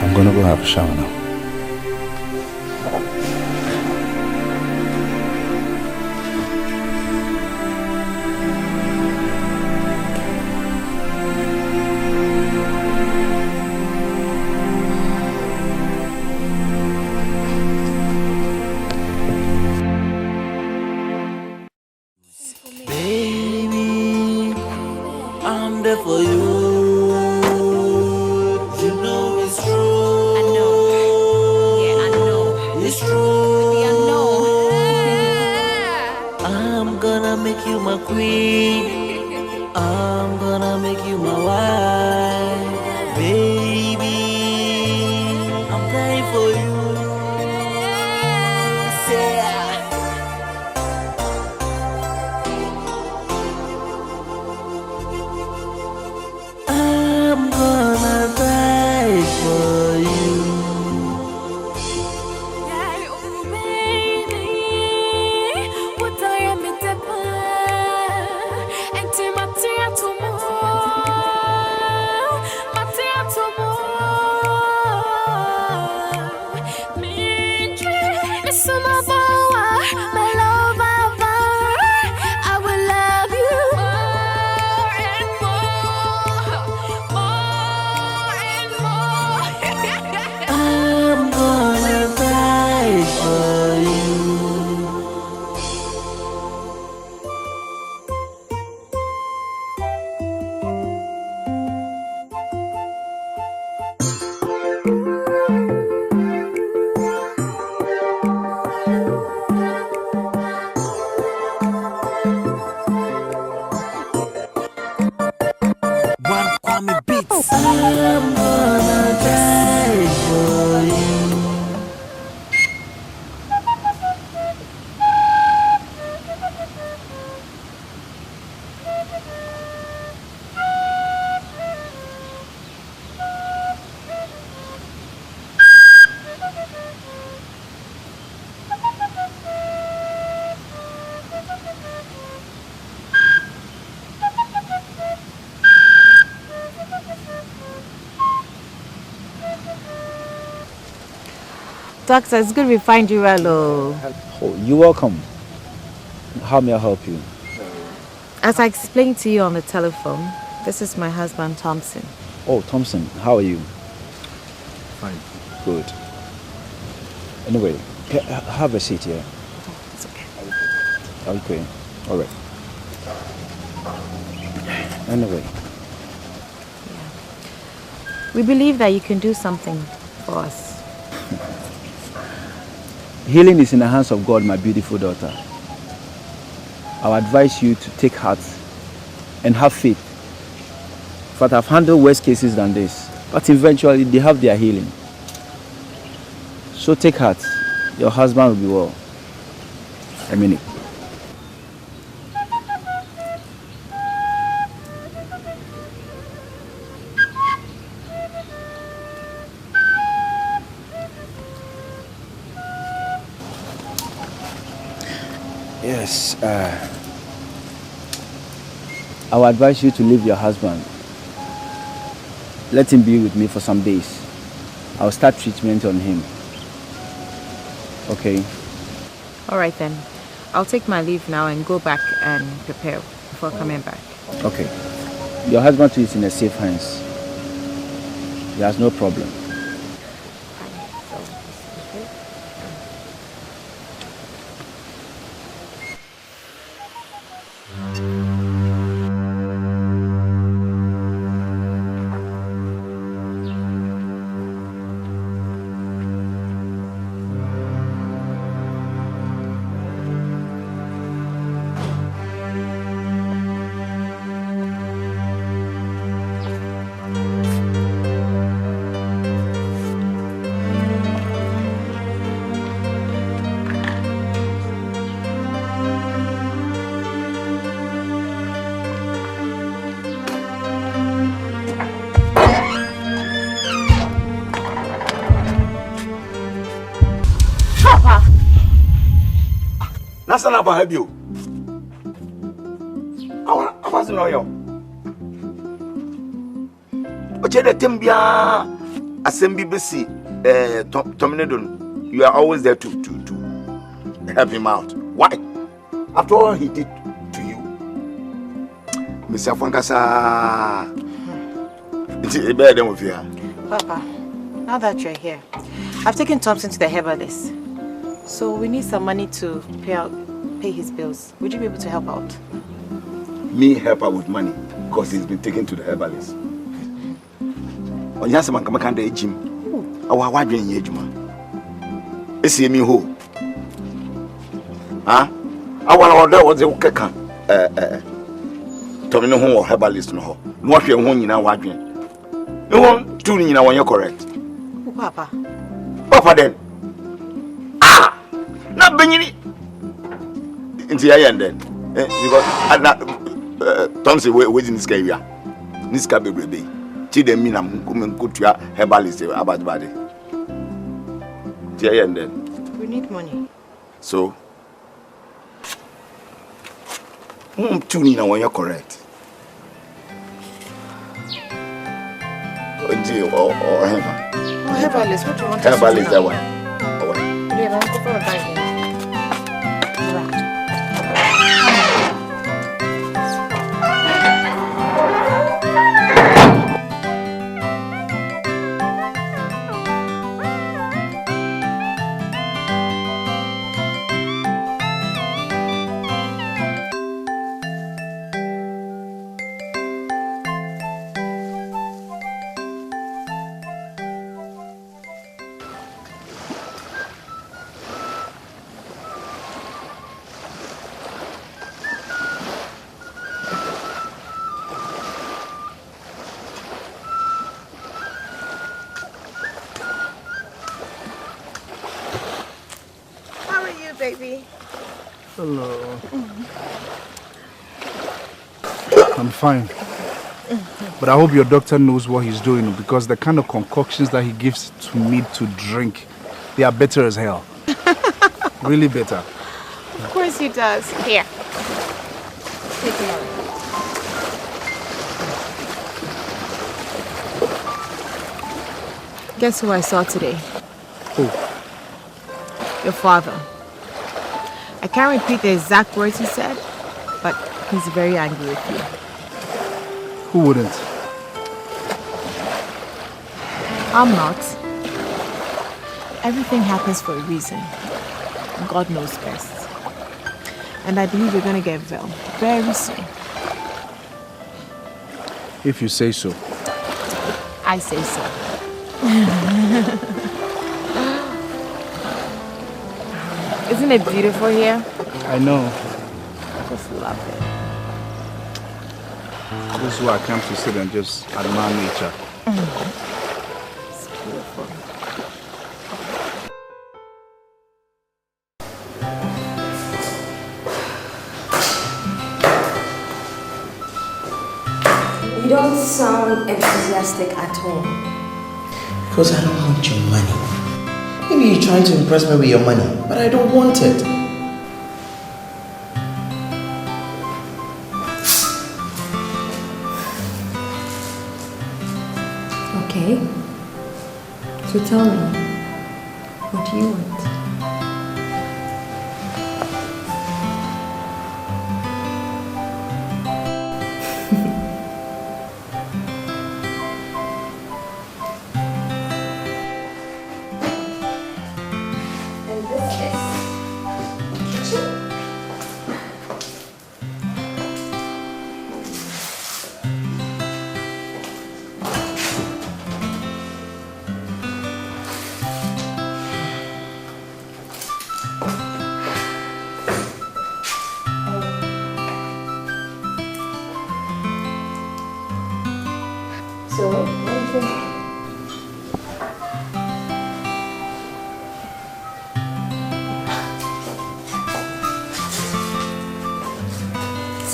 I'm gonna go have a shower now. Baby, I'm there for you. You know it's true. I know. Yeah, I know. It's true. Yeah, I know. I'm gonna make you my queen. I'm gonna make you my wife. Baby, I'm there for you. I'm gonna die for you. I'm gonna die for you. Doctor, it's good we find you well. Oh, you're welcome. How may I help you? As I explained to you on the telephone, this is my husband, Thompson. Oh, Thompson, how are you? Fine. Good. Anyway, have a seat here. It's okay. Okay, all right. Anyway. We believe that you can do something for us. Healing is in the hands of God, my beautiful daughter. I would advise you to take heart and have faith. But I've handled worse cases than this. But eventually they have their healing. So take heart. Your husband will be well. A minute. Yes, I would advise you to leave your husband. Let him be with me for some days. I'll start treatment on him. Okay? All right then. I'll take my leave now and go back and prepare before coming back. Okay. Your husband too is in a safe hands. He has no problem. Nasana ba habio. Awa afasin oyo. Oche de tembia asembi besi Tominedon. You are always there to help him out. Why? After all he did to you. Mr. Fankasa. It's better than with you. Papa, now that you're here, I've taken Thompson to the herbalist. So we need some money to pay his bills. Would you be able to help out? Me help out with money because he's been taken to the herbalist. On your man come can the gym. Our wadrin yejuma. Esi me ho. Ah? Our order was the keka. Tomino ho herbalist no ho. No hwe ho nyina wadrin. No one two nyina when you're correct. Papa. Papa then. Na benyini nti ya yende because Thompson we in this area this ka bebrebe ti dem mi na nkotua herbalist about body ti ya yende we need money so tuni na when you're correct nti or herbalist what do you want herbalist that one yeah, let's go for a bite. Hello. I'm fine. But I hope your doctor knows what he's doing, because the kind of concoctions that he gives to me to drink, they are better as hell. Really better. Of course he does. Here. Take it out. Guess who I saw today? Who? Your father. I can't repeat the exact words he said, but he's very angry with you. Who wouldn't? I'm not. Everything happens for a reason. God knows best. And I believe you're going to get well very soon. If you say so. I say so. Isn't it beautiful here? I know. I just love it. This is where I come to sit and just admire nature. It's beautiful. You don't sound enthusiastic at all. Because I don't want your money. Maybe you're trying to impress me with your money, but I don't want it. Okay. So tell me, what do you want?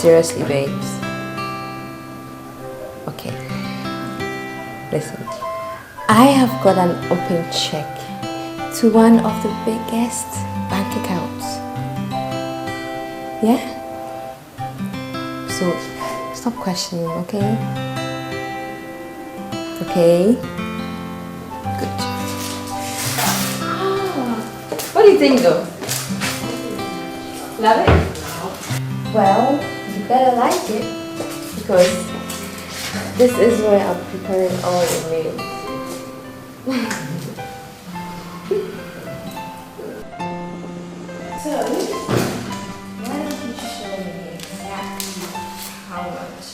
Seriously, babes. Okay. Listen. I have got an open check to one of the biggest bank accounts. Yeah? So, stop questioning, okay? Okay? Good. What do you think, though? Love it? Well, you better like it, because this is where I'm preparing all your meals. So, why don't you show me exactly how much?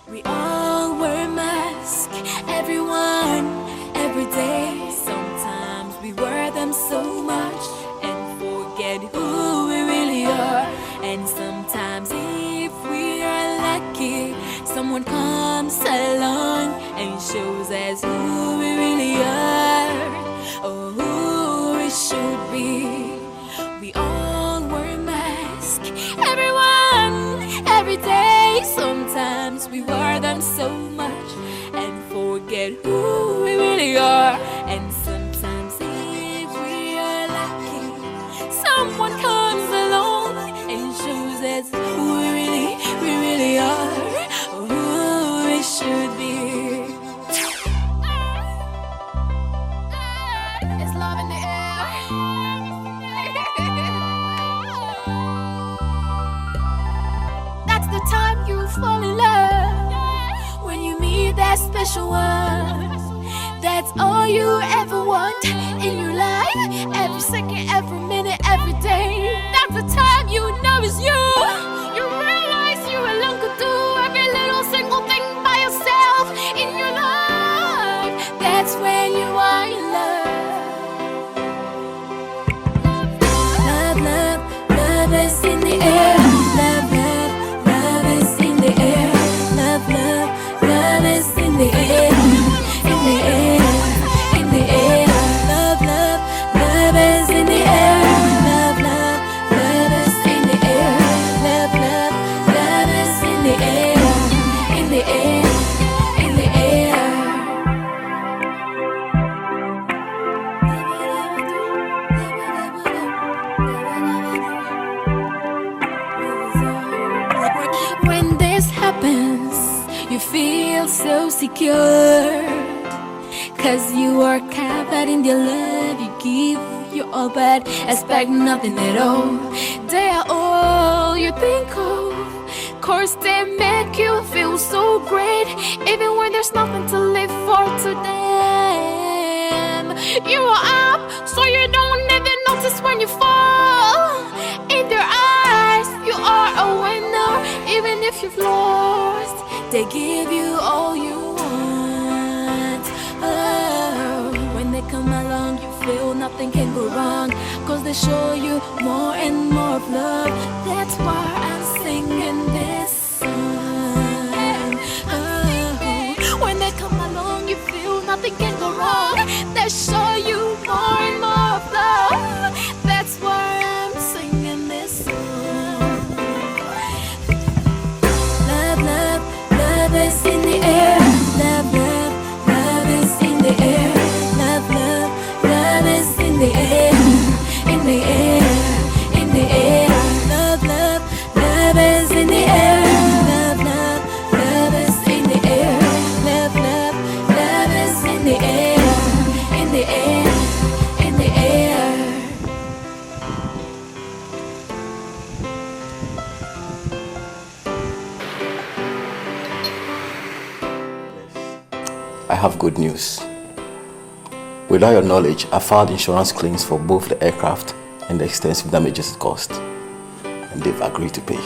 We all wear masks, everyone, every day. Sometimes we wear them so much and forget who we really are. And sometimes if we are lucky, someone comes along and shows us who we really are, or who we should be. We all wear masks, everyone, every day. Sometimes we wear them so much and forget who we really are. And sometimes if we are lucky, someone comes along and shows us who we really are, or who we should be. It's love in the air. That's the time you fall in love, when you meet that special one. That's all you ever want in your life, every second, every minute, every day. That's the time you know it's you. You realize you alone could do every little single thing by yourself in your life. That's when you are in love. Love, love, love is in the air. Love, love, love is in the air. Love, love, love is in the air. In the air, in the air. Love, love, love is in the air. Love, love, love is in the air. Love, love, love is in the air. In the air, in the air. When this happens, you feel so secure, 'cause you are covered in their love. You give your all but expect nothing at all. They are all you think of. Course they make you feel so great, even when there's nothing to live for to them. You are up, so you don't even notice when you fall. In their eyes, you are a winner, even if you've lost. They give you all you want. Oh, when they come along, you feel nothing can go wrong, 'cause they show you more and more of love. That's why I'm singing this song. Oh, when they come along, you feel nothing can go wrong. They show you more and more of love. That's why I'm singing this song. Love, love, love is in the air. Love, love, love is in the air. Love, love, love is in the air. In the air, in the air. Love, love, love is in the air. Love, love, love is in the air. Love, love, love is in the air. In the air, in the air. I have good news. Without your knowledge, I filed insurance claims for both the aircraft and the extensive damages it caused, and they've agreed to pay.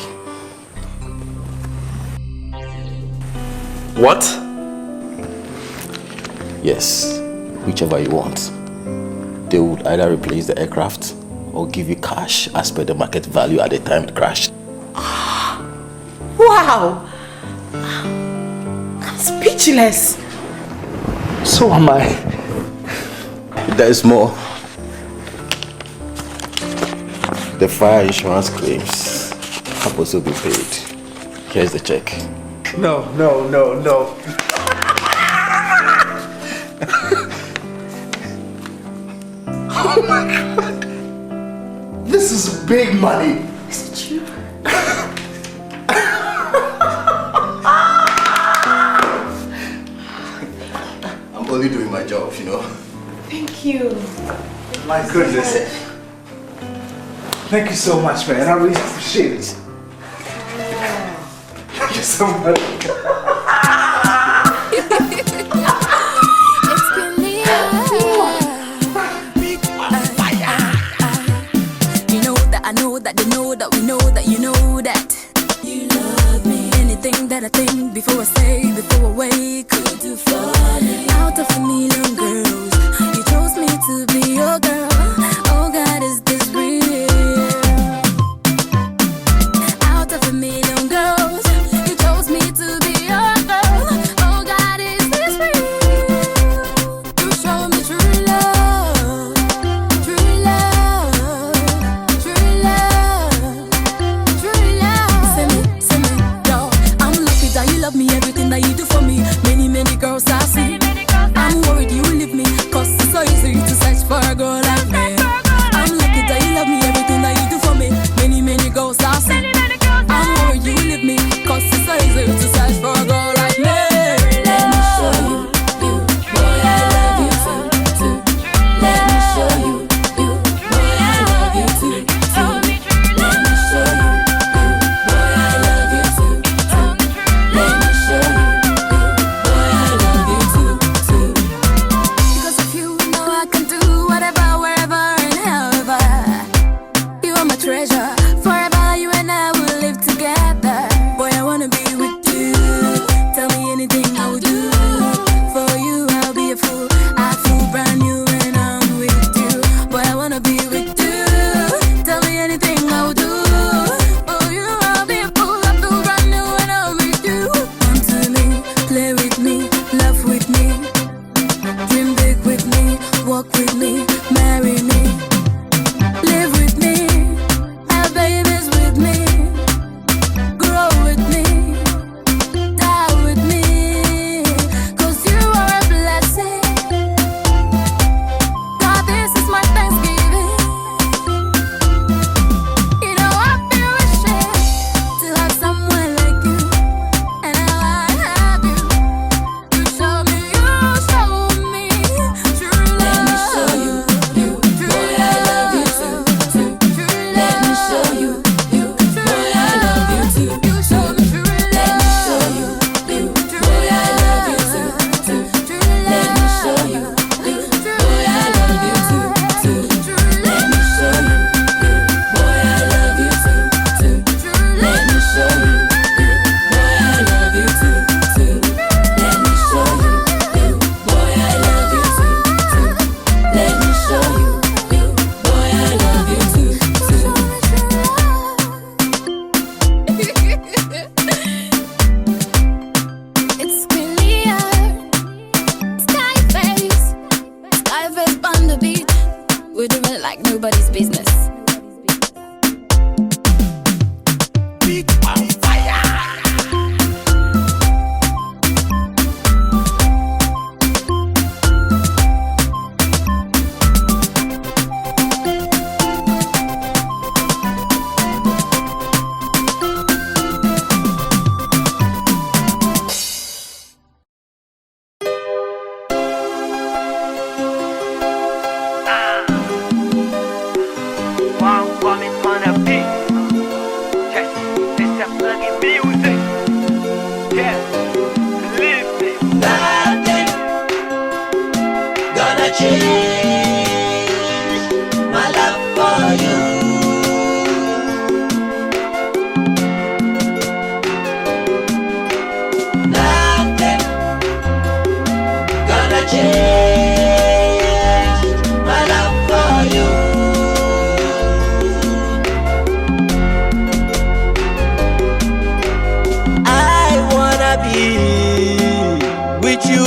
What? Yes, whichever you want. They would either replace the aircraft or give you cash as per the market value at the time it crashed. Wow! I'm speechless. So am I. There is more. The fire insurance claims have also been paid. Here's the check. No, no, no, no. Oh my God. This is big money. Is it true? I'm only doing my job, you know. Thank you. My goodness. Thank you so much, man. I really appreciate it. Thank you so much. I know that they know that we know that you know that you love me. Anything that I think before I say day before I wake. Could you fall out of a million girls? You chose me to be your girl. Oh God, is this real? Out of a million girls, you chose me to be your girl. Oh God, is this real? You show me true love, true love, true love, true love. Send me, yo. I'm lucky that you love me, everything that you do for me. Many girls I see. I'm worried you will leave me, cause it's so easy to search for a girl like me. I'm lucky that you love me, everything that you do for me. Many girls I see. I'm worried you will leave me, cause it's so easy to search for a girl like me. Let me show you, boy, I love you too. Let me show you, boy, I love you too. Let me show you, boy, I love you too. Let me show you, boy, I love you too. Because of you, now I can do whatever, wherever and however. You are my treasure. Forever you and I will live together. Boy, I wanna be with you. Tell me anything I will do. For you, I'll be a fool. I feel brand new when I'm with you. Boy, I wanna be with you. Tell me anything I will do. For you, I'll be a fool. I feel brand new when I'm with you. Come to me, play with me, love with me, dream big with me, walk with me, marry me, live with me, have babies with me, grow with me, die with me, cause you are a blessing. God, this is my Thanksgiving. You know I've been wishing to have someone like you, and now I have you. You show me true love. Let me show you, boy, I love you too. Let me show you, boy, I love you too. You show me true love. Let me show you, boy, I love you too. Let me show you, boy, I love you too. Let me show you, boy, I love you too. Let me show you, boy, I love you too. Let me show you, boy, I love you too. Let me show you, boy, I love you too. It's clear, Skyface on the beat. We're doing it like nobody's business. Big on fire. One woman on a beat. Yes, it's a fucking music. Yeah, live it. Nothing gonna change my love for you. Nothing gonna change my love for you. I wanna be with you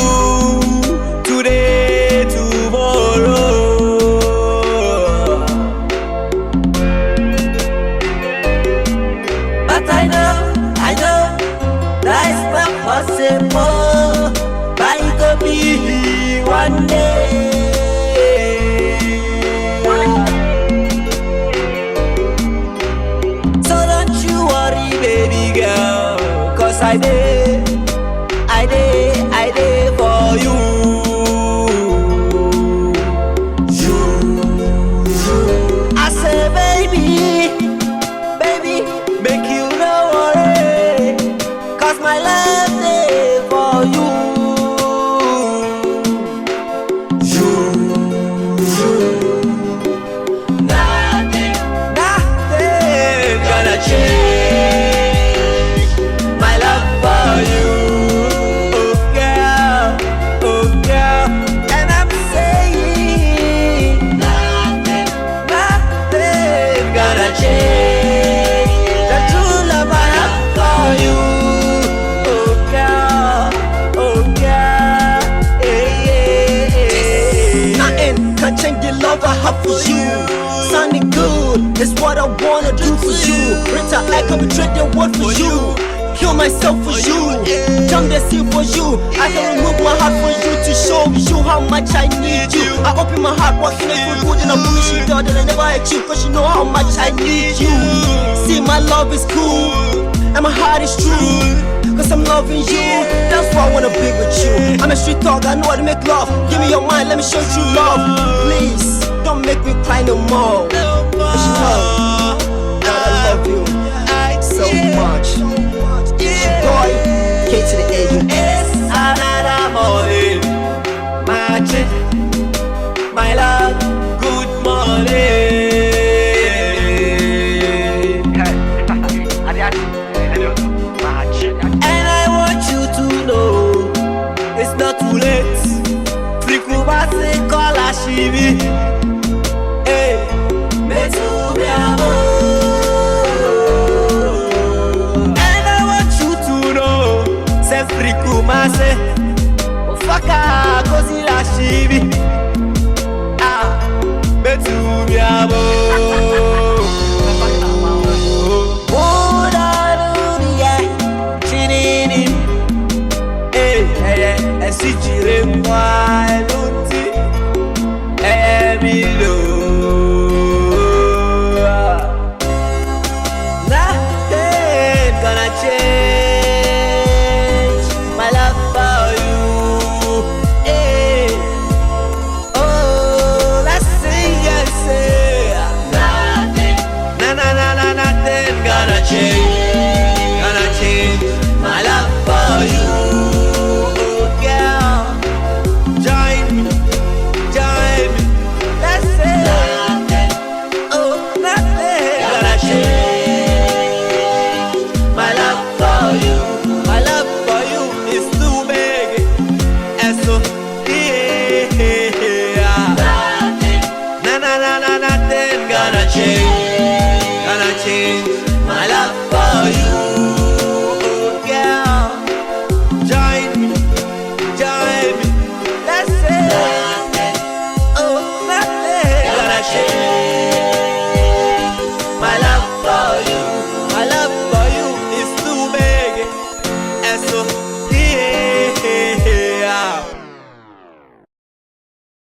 today, tomorrow. But I know that's not possible. But it could be one day. So don't you worry, baby girl, cause I did for you. I say, baby, make you no worry, cause my love is for you. Nothing gonna change my love for change the love I have for you. Sounding good is what I wanna do for you. Rita, I can betray the world for you. Kill myself for you, jump the sea for you. I can remove my heart for you to show you how much I need you. I open my heart, walking it for good, and I wish you down, and I never hate you, cause you know how much I need you. See, my love is cool, and my heart is true, cause I'm loving you, that's why I wanna be with you. I'm a street dog, I know how to make love. Give me your mind, let me show you love. Please, don't make me cry no more. Cause you know that I love you so much. Boy, K to the A-U-S. Another morning, my chick, my love, good morning. And I want you to know it's not too late. Frikuba se kola shibi. Hey, me too be amor. Frikumase Ofaka kozi la shibi. Ah, betu mi amo. Oh, da do ya, chinini. Eh, eh, eh, si chire mwa.